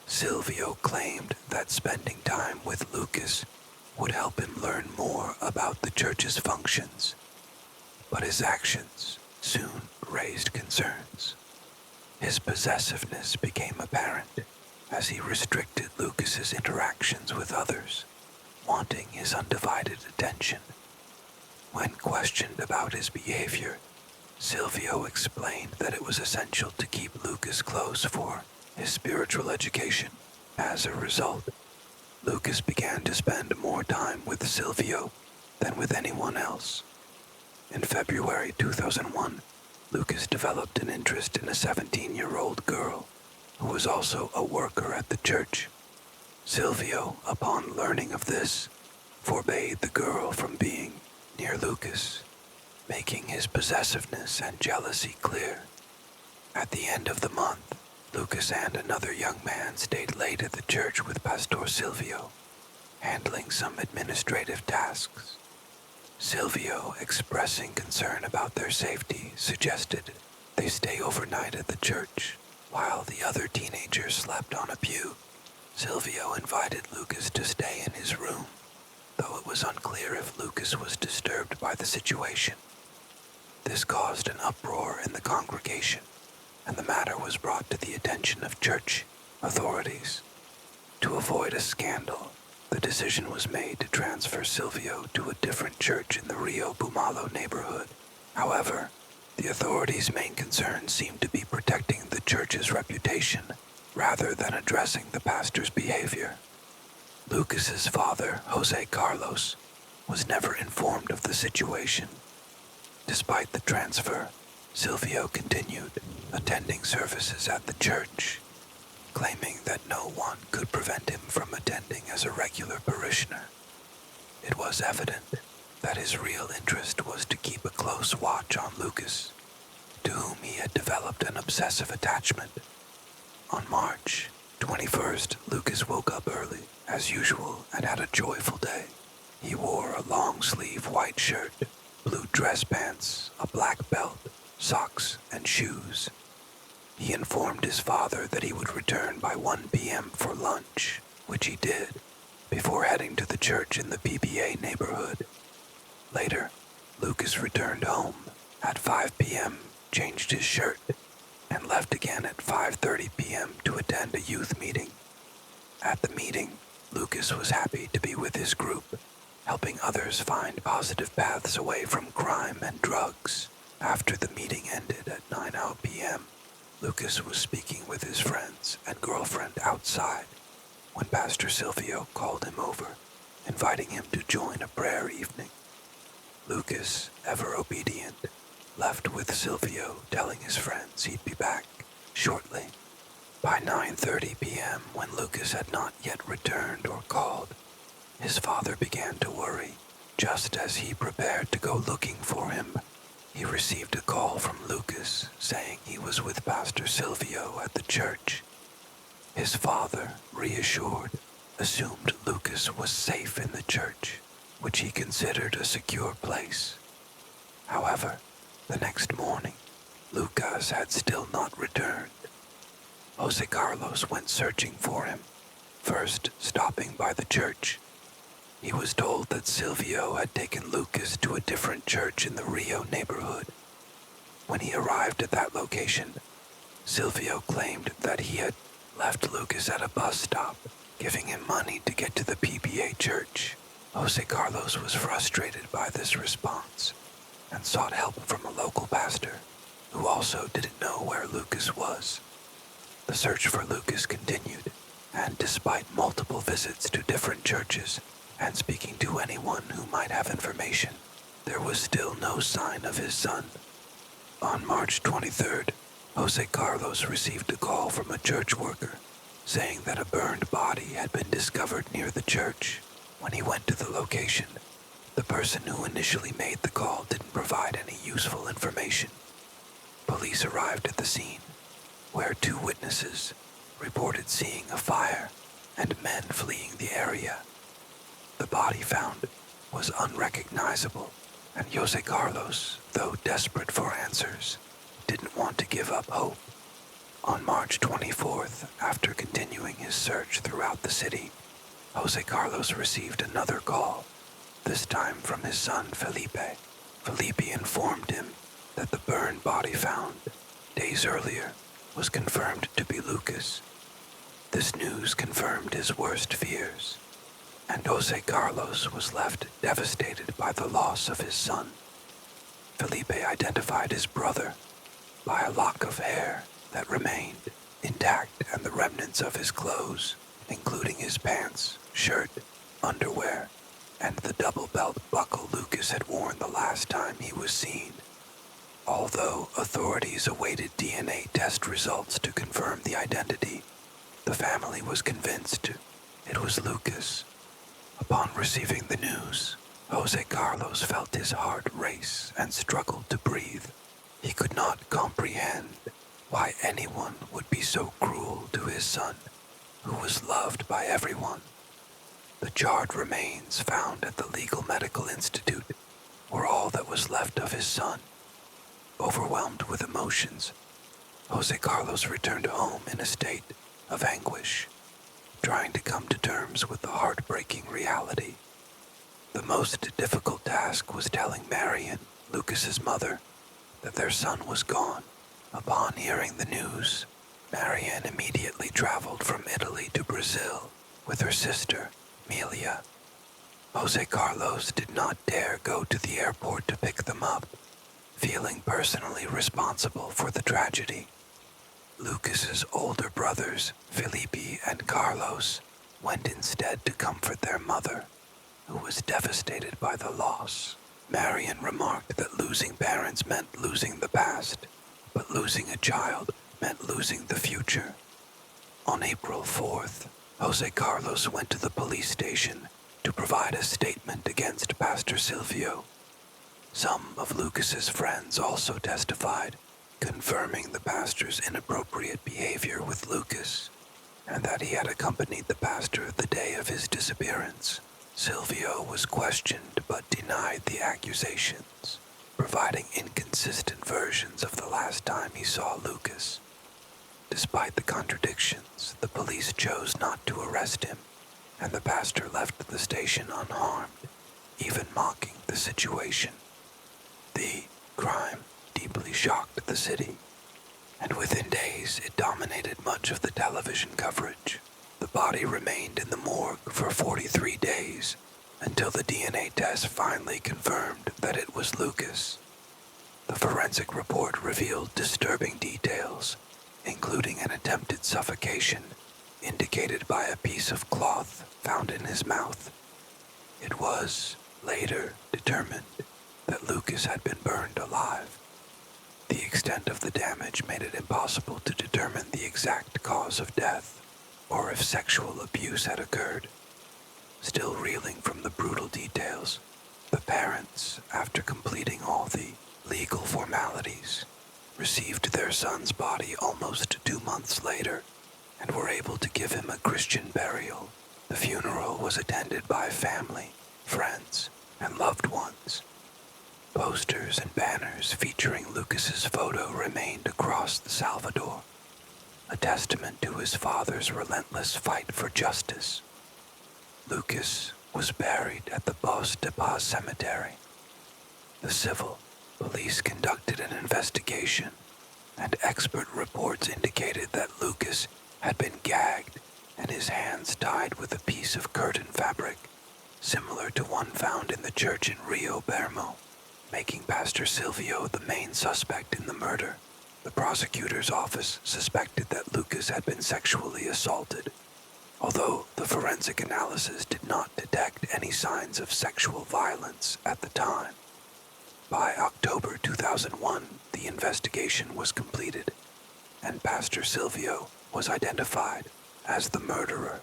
Silvio claimed that spending time with Lucas would help him learn more about the church's functions, but his actions soon raised concerns. His possessiveness became apparent as he restricted Lucas's interactions with others, wanting his undivided attention. When questioned about his behavior, Silvio explained that it was essential to keep Lucas close for his spiritual education. As a result, Lucas began to spend more time with Silvio than with anyone else. In February 2001, Lucas developed an interest in a 17-year-old girl who was also a worker at the church. Silvio, upon learning of this, forbade the girl from being near Lucas, making his possessiveness and jealousy clear. At the end of the month, Lucas and another young man stayed late at the church with Pastor Silvio, handling some administrative tasks. Silvio, expressing concern about their safety, suggested they stay overnight at the church, while the other teenagers slept on a pew. Silvio invited Lucas to stay in his room, though it was unclear if Lucas was disturbed by the situation. This caused an uproar in the congregation, and the matter was brought to the attention of church authorities. To avoid a scandal, the decision was made to transfer Silvio to a different church in the Rio Bumalo neighborhood. However, the authorities' main concern seemed to be protecting the church's reputation rather than addressing the pastor's behavior. Lucas's father, Jose Carlos, was never informed of the situation. Despite the transfer, Silvio continued attending services at the church, claiming that no one could prevent him from attending as a regular parishioner. It was evident that his real interest was to keep a close watch on Lucas, to whom he had developed an obsessive attachment. On March 21st, Lucas woke up early, as usual, and had a joyful day. He wore a long-sleeve white shirt, blue dress pants, a black belt, socks, and shoes. He informed his father that he would return by 1 p.m. for lunch, which he did, before heading to the church in the PBA neighborhood. Later, Lucas returned home at 5 p.m., changed his shirt, and left again at 5:30 p.m. to attend a youth meeting. At the meeting, Lucas was happy to be with his group, helping others find positive paths away from crime and drugs. After the meeting ended at 9 p.m., Lucas was speaking with his friends and girlfriend outside when Pastor Silvio called him over, inviting him to join a prayer evening. Lucas, ever obedient, left with Silvio, telling his friends he'd be back shortly. By 9:30 p.m., when Lucas had not yet returned or called, his father began to worry. Just as he prepared to go looking for him, he received a call from Lucas saying he was with Pastor Silvio at the church. His father, reassured, assumed Lucas was safe in the church, which he considered a secure place. However, the next morning, Lucas had still not returned. Jose Carlos went searching for him, first stopping by the church. He was told that Silvio had taken Lucas to a different church in the Rio neighborhood. When he arrived at that location, Silvio claimed that he had left Lucas at a bus stop, giving him money to get to the PBA church. Jose Carlos was frustrated by this response and sought help from a local pastor, who also didn't know where Lucas was. The search for Lucas continued, and despite multiple visits to different churches and speaking to anyone who might have information, there was still no sign of his son. On March 23rd, Jose Carlos received a call from a church worker saying that a burned body had been discovered near the church. When he went to the location, the person who initially made the call didn't provide any useful information. Police arrived at the scene, where 2 witnesses reported seeing a fire and men fleeing the area. The body found was unrecognizable, and Jose Carlos, though desperate for answers, didn't want to give up hope. On March 24th, after continuing his search throughout the city, Jose Carlos received another call, this time from his son Felipe. Felipe informed him that the burned body found days earlier was confirmed to be Lucas. This news confirmed his worst fears, and Jose Carlos was left devastated by the loss of his son. Felipe identified his brother by a lock of hair that remained intact and the remnants of his clothes, including his pants, shirt, underwear, and the double belt buckle Lucas had worn the last time he was seen. Although authorities awaited DNA test results to confirm the identity, the family was convinced it was Lucas. Upon receiving the news, Jose Carlos felt his heart race and struggled to breathe. He could not comprehend why anyone would be so cruel to his son, who was loved by everyone. The charred remains found at the Legal Medical Institute were all that was left of his son. Overwhelmed with emotions, Jose Carlos returned home in a state of anguish, trying to come to terms with the heartbreaking reality. The most difficult task was telling Marion, Lucas's mother, that their son was gone. Upon hearing the news, Marianne immediately traveled from Italy to Brazil with her sister, Melia. Jose Carlos did not dare go to the airport to pick them up, feeling personally responsible for the tragedy. Lucas's older brothers, Felipe and Carlos, went instead to comfort their mother, who was devastated by the loss. Marian remarked that losing parents meant losing the past, but losing a child meant losing the future. On April 4th, Jose Carlos went to the police station to provide a statement against Pastor Silvio. Some of Lucas's friends also testified, confirming the pastor's inappropriate behavior with Lucas, and that he had accompanied the pastor the day of his disappearance. Silvio was questioned but denied the accusations, providing inconsistent versions of the last time he saw Lucas. Despite the contradictions, the police chose not to arrest him, and the pastor left the station unharmed, even mocking the situation. The crime deeply shocked the city, and within days it dominated much of the television coverage. The body remained in the morgue for 43 days until the DNA test finally confirmed that it was Lucas. The forensic report revealed disturbing details, including an attempted suffocation indicated by a piece of cloth found in his mouth. It was later determined that Lucas had been burned alive. The extent of the damage made it impossible to determine the exact cause of death, or if sexual abuse had occurred. Still reeling from the brutal details, the parents, after completing all the legal formalities, received their son's body almost 2 months later and were able to give him a Christian burial. The funeral was attended by family, friends, and loved ones. Posters and banners featuring Lucas's photo remained across the Salvador, a testament to his father's relentless fight for justice. Lucas was buried at the Bos de Paz Cemetery. The civil police conducted an investigation, and expert reports indicated that Lucas had been gagged and his hands tied with a piece of curtain fabric, similar to one found in the church in Rio Bermo, making Pastor Silvio the main suspect in the murder. The prosecutor's office suspected that Lucas had been sexually assaulted, although the forensic analysis did not detect any signs of sexual violence at the time. By October 2001, the investigation was completed, and Pastor Silvio was identified as the murderer.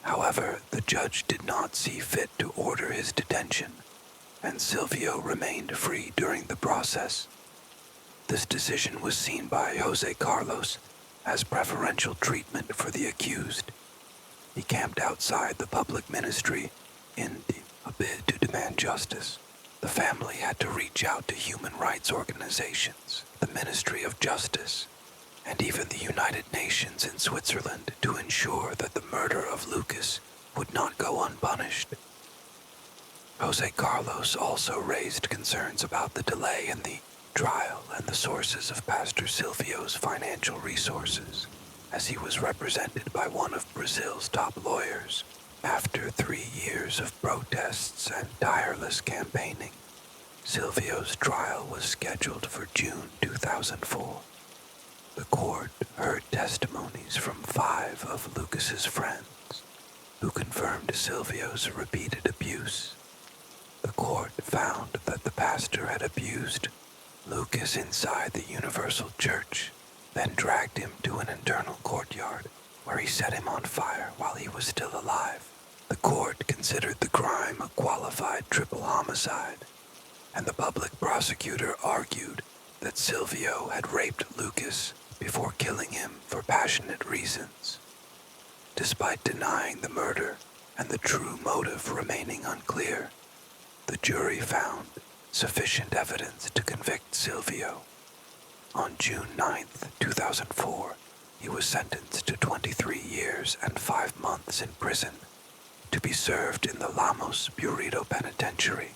However, the judge did not see fit to order his detention, and Silvio remained free during the process. This decision was seen by Jose Carlos as preferential treatment for the accused. He camped outside the public ministry in a bid to demand justice. The family had to reach out to human rights organizations, the Ministry of Justice, and even the United Nations in Switzerland to ensure that the murder of Lucas would not go unpunished. Jose Carlos also raised concerns about the delay in the trial and the sources of Pastor Silvio's financial resources, as he was represented by one of Brazil's top lawyers. After 3 years of protests and tireless campaigning, Silvio's trial was scheduled for June 2004. The court heard testimonies from 5 of Lucas's friends, who confirmed Silvio's repeated abuse. The court found that the pastor had abused Lucas inside the Universal Church, then dragged him to an internal courtyard where he set him on fire while he was still alive. The court considered the crime a qualified triple homicide, and the public prosecutor argued that Silvio had raped Lucas before killing him for passionate reasons. Despite denying the murder and the true motive remaining unclear, the jury found sufficient evidence to convict Silvio. On June 9, 2004, he was sentenced to 23 years and 5 months in prison to be served in the Lamos Burrito Penitentiary.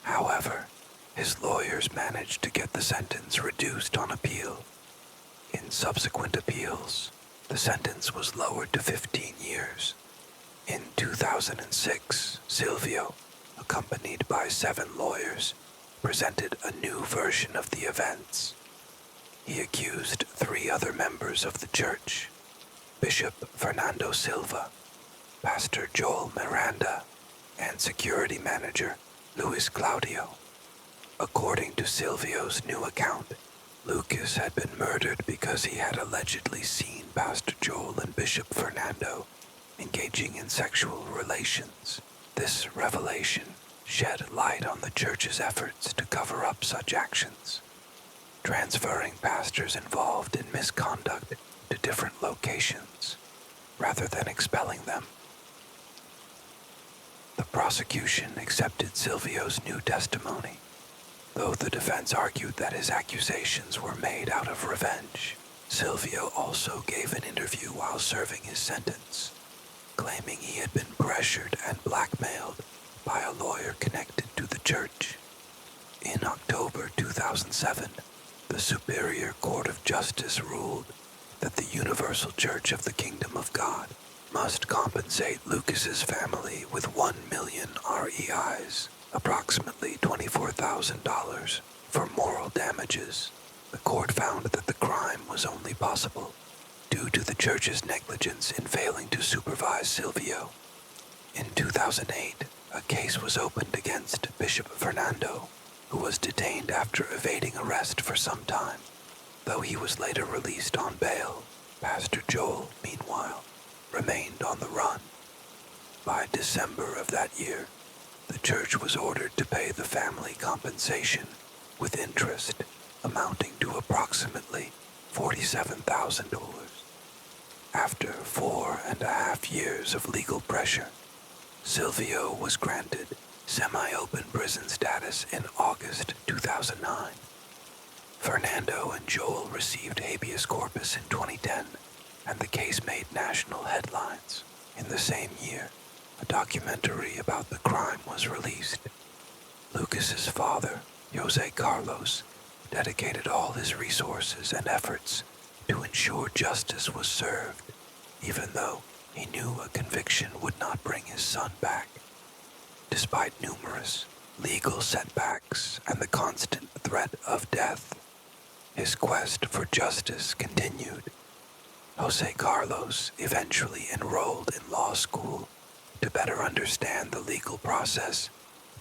However, His lawyers managed to get the sentence reduced on appeal. In subsequent appeals, the sentence was lowered to 15 years. In 2006, Silvio, accompanied by 7 lawyers, presented a new version of the events. He accused 3 other members of the church, Bishop Fernando Silva, Pastor Joel Miranda, and security manager Luis Claudio. According to Silvio's new account, Lucas had been murdered because he had allegedly seen Pastor Joel and Bishop Fernando engaging in sexual relations. This revelation shed light on the church's efforts to cover up such actions, transferring pastors involved in misconduct to different locations, rather than expelling them. The prosecution accepted Silvio's new testimony, though the defense argued that his accusations were made out of revenge. Silvio also gave an interview while serving his sentence, claiming he had been pressured and blackmailed by a lawyer connected to the church. In October 2007, the Superior Court of Justice ruled that the Universal Church of the Kingdom of God must compensate Lucas's family with 1 million REIs, approximately $24,000, for moral damages. The court found that the crime was only possible due to the church's negligence in failing to supervise Silvio. In 2008, a case was opened against Bishop Fernando, who was detained after evading arrest for some time. Though he was later released on bail, Pastor Joel, meanwhile, remained on the run. By December of that year, the church was ordered to pay the family compensation with interest amounting to approximately $47,000. After 4.5 years of legal pressure, Silvio was granted semi-open prison status in August 2009. Fernando and Joel received habeas corpus in 2010, and the case made national headlines. In the same year, a documentary about the crime was released. Lucas's father, Jose Carlos, dedicated all his resources and efforts to ensure justice was served, even though he knew a conviction would not bring his son back. Despite numerous legal setbacks and the constant threat of death, his quest for justice continued. Jose Carlos eventually enrolled in law school to better understand the legal process,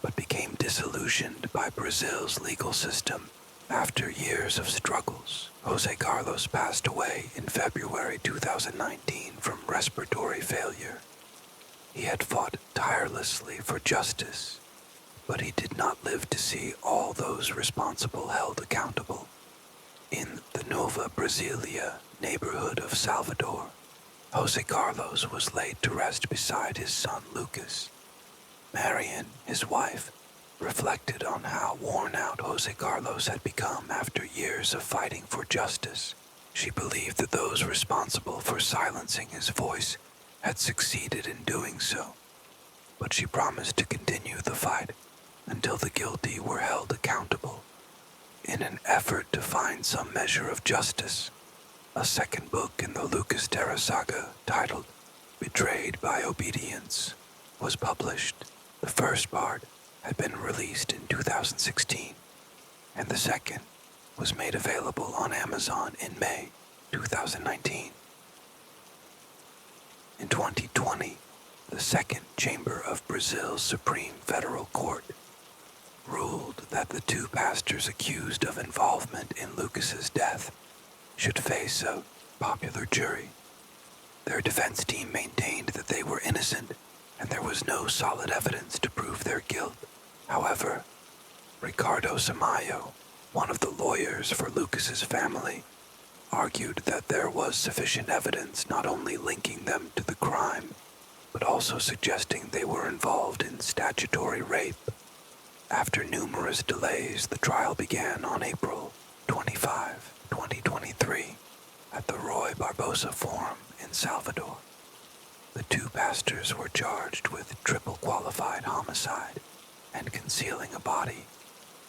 but became disillusioned by Brazil's legal system after years of struggles. Jose Carlos passed away in February 2019 from respiratory failure. He had fought tirelessly for justice, but he did not live to see all those responsible held accountable. In the Nova Brasilia neighborhood of Salvador, Jose Carlos was laid to rest beside his son Lucas. Marian, his wife, reflected on how worn out Jose Carlos had become after years of fighting for justice. She believed that those responsible for silencing his voice had succeeded in doing so, but she promised to continue the fight until the guilty were held accountable. In an effort to find some measure of justice, a second book in the Lucas Terra saga, titled Betrayed by Obedience, was published. The first part had been released in 2016, and the second was made available on Amazon in May 2019. In 2020, the Second Chamber of Brazil's Supreme Federal Court ruled that the 2 pastors accused of involvement in Lucas's death should face a popular jury. Their defense team maintained that they were innocent and there was no solid evidence to prove their guilt. However, Ricardo Samayo, one of the lawyers for Lucas's family, argued that there was sufficient evidence not only linking them to the crime, but also suggesting they were involved in statutory rape. After numerous delays, the trial began on April 25, 2023, at the Roy Barbosa Forum in Salvador. The 2 pastors were charged with triple qualified homicide and concealing a body.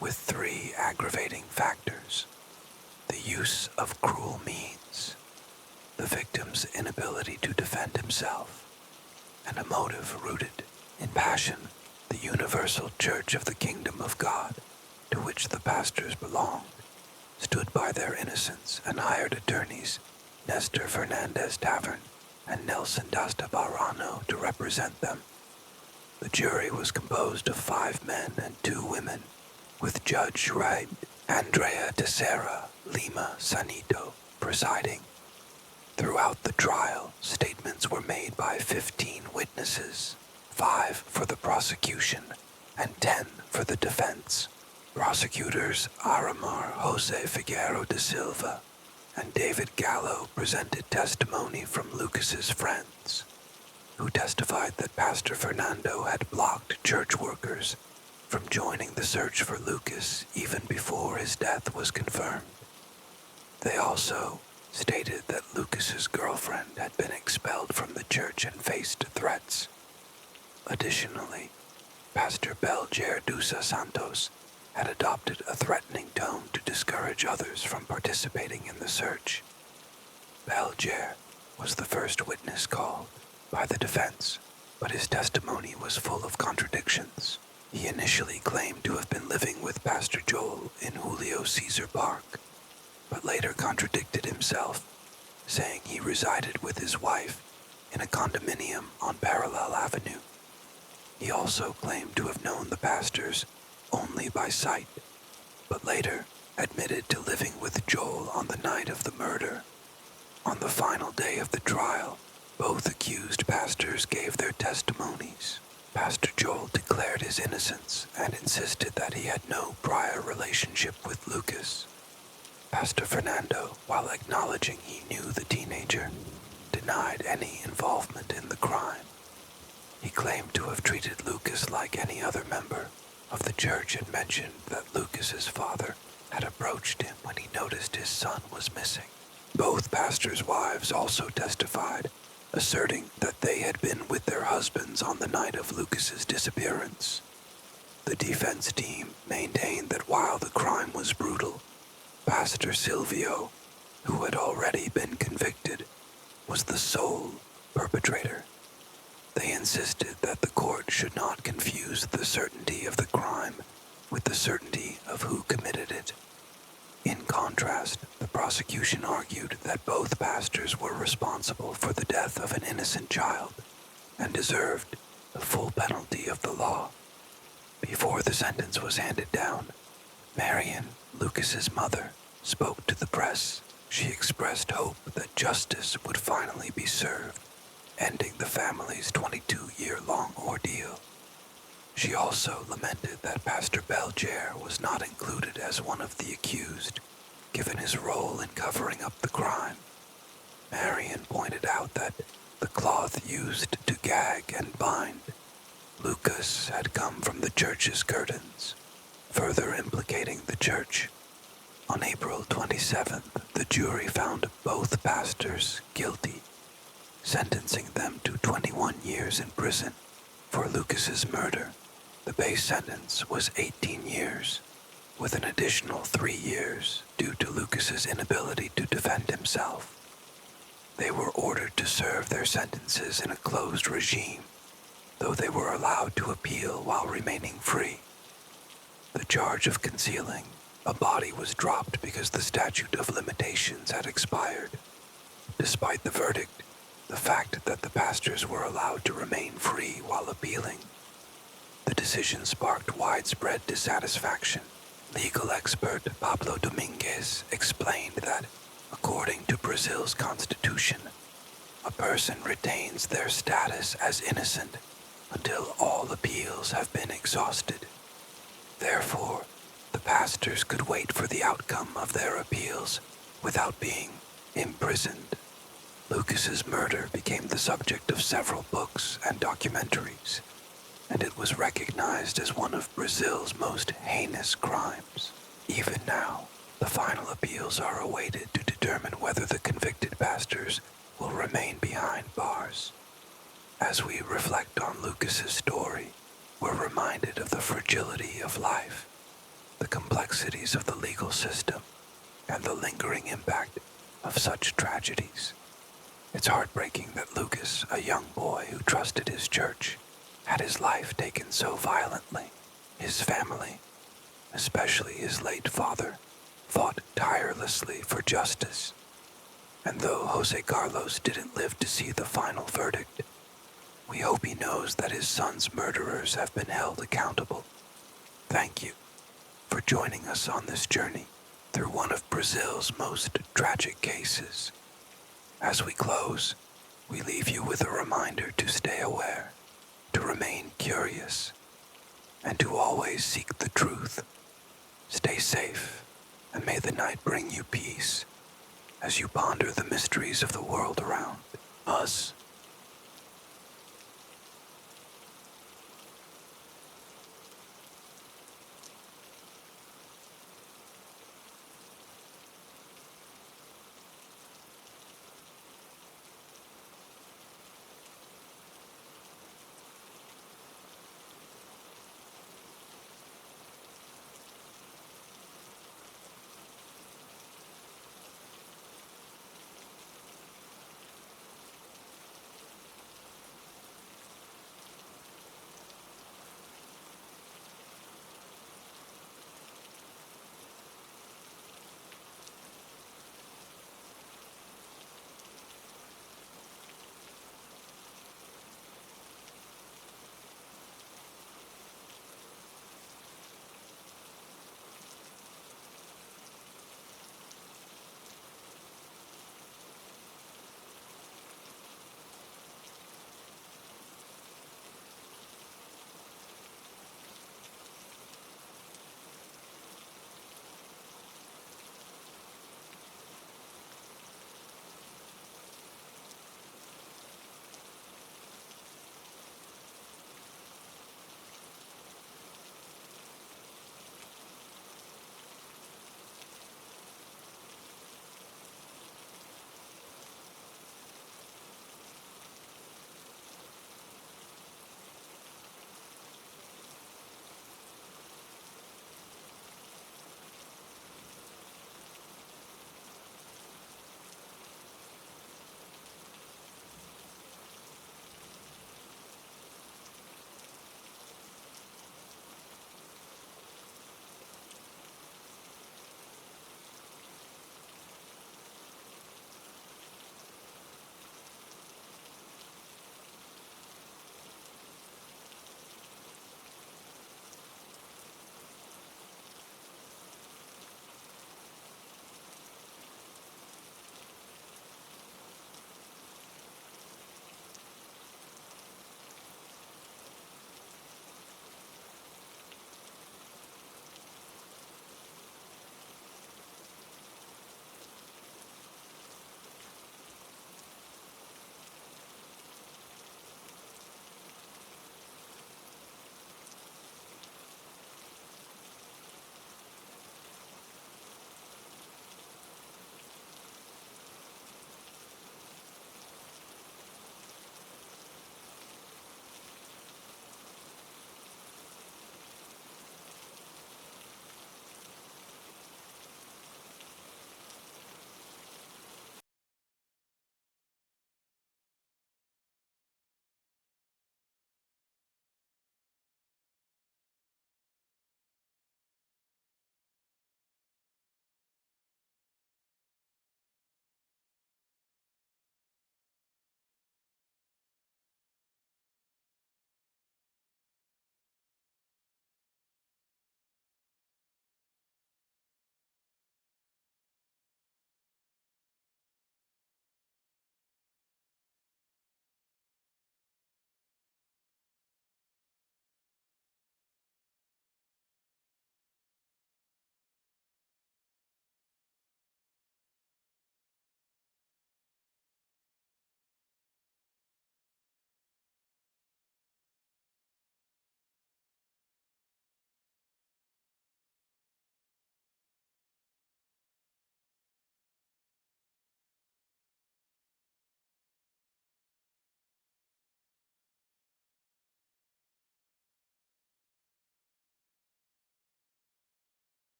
with 3 aggravating factors: the use of cruel means, the victim's inability to defend himself, and a motive rooted in passion. The Universal Church of the Kingdom of God, to which the pastors belonged, stood by their innocence and hired attorneys Nestor Fernandez Tavern and Nelson Dastabarano to represent them. The jury was composed of 5 men and 2 women, with Judge Raib Andrea Teixeira Lima Sanito presiding. Throughout the trial, statements were made by 15 witnesses, 5 for the prosecution and 10 for the defense. Prosecutors Aramar Jose Figueroa de Silva and David Gallo presented testimony from Lucas's friends, who testified that Pastor Fernando had blocked church workers from joining the search for Lucas even before his death was confirmed. They also stated that Lucas's girlfriend had been expelled from the church and faced threats. Additionally, Pastor Belger Dusa Santos had adopted a threatening tone to discourage others from participating in the search. Belger was the first witness called by the defense, but his testimony was full of contradictions. He initially claimed to have been living with Pastor Joel in Julio Caesar Park, but later contradicted himself, saying he resided with his wife in a condominium on Parallel Avenue. He also claimed to have known the pastors only by sight, but later admitted to living with Joel on the night of the murder. On the final day of the trial, both accused pastors gave their testimonies. Pastor Joel declared his innocence and insisted that he had no prior relationship with Lucas. Pastor Fernando, while acknowledging he knew the teenager, denied any involvement in the crime. He claimed to have treated Lucas like any other member of the church and mentioned that Lucas's father had approached him when he noticed his son was missing. Both pastors' wives also testified, asserting that they had been with their husbands on the night of Lucas's disappearance. The defense team maintained that while the crime was brutal, Pastor Silvio, who had already been convicted, was the sole perpetrator. They insisted that the court should not confuse the certainty of the crime with the certainty of who committed it. In contrast, the prosecution argued that both pastors were responsible for the death of an innocent child and deserved the full penalty of the law. Before the sentence was handed down, Marion, Lucas's mother, spoke to the press. She expressed hope that justice would finally be served, ending the family's 22-year-long ordeal. She also lamented that Pastor Belger was not included as one of the accused, given his role in covering up the crime. Marion pointed out that the cloth used to gag and bind Lucas had come from the church's curtains, further implicating the church. On April 27th, the jury found both pastors guilty, sentencing them to 21 years in prison for Lucas's murder. The base sentence was 18 years, with an additional 3 years due to Lucas's inability to defend himself. They were ordered to serve their sentences in a closed regime, though they were allowed to appeal while remaining free. The charge of concealing a body was dropped because the statute of limitations had expired. Despite the verdict, the fact that the pastors were allowed to remain free while appealing, the decision sparked widespread dissatisfaction. Legal expert Pablo Dominguez explained that, according to Brazil's constitution, a person retains their status as innocent until all appeals have been exhausted. Therefore, the pastors could wait for the outcome of their appeals without being imprisoned. Lucas's murder became the subject of several books and documentaries, and it was recognized as one of Brazil's most heinous crimes. Even now, the final appeals are awaited to determine whether the convicted pastors will remain behind bars. As we reflect on Lucas's story, we're reminded of the fragility of life. the complexities of the legal system, and the lingering impact of such tragedies. It's heartbreaking that Lucas, a young boy who trusted his church, had his life taken so violently. His family, especially his late father, fought tirelessly for justice. And though Jose Carlos didn't live to see the final verdict, we hope he knows that his son's murderers have been held accountable. Thank you for joining us on this journey through one of Brazil's most tragic cases. As we close, we leave you with a reminder to stay aware, to remain curious, and to always seek the truth. Stay safe, and may the night bring you peace as you ponder the mysteries of the world around us.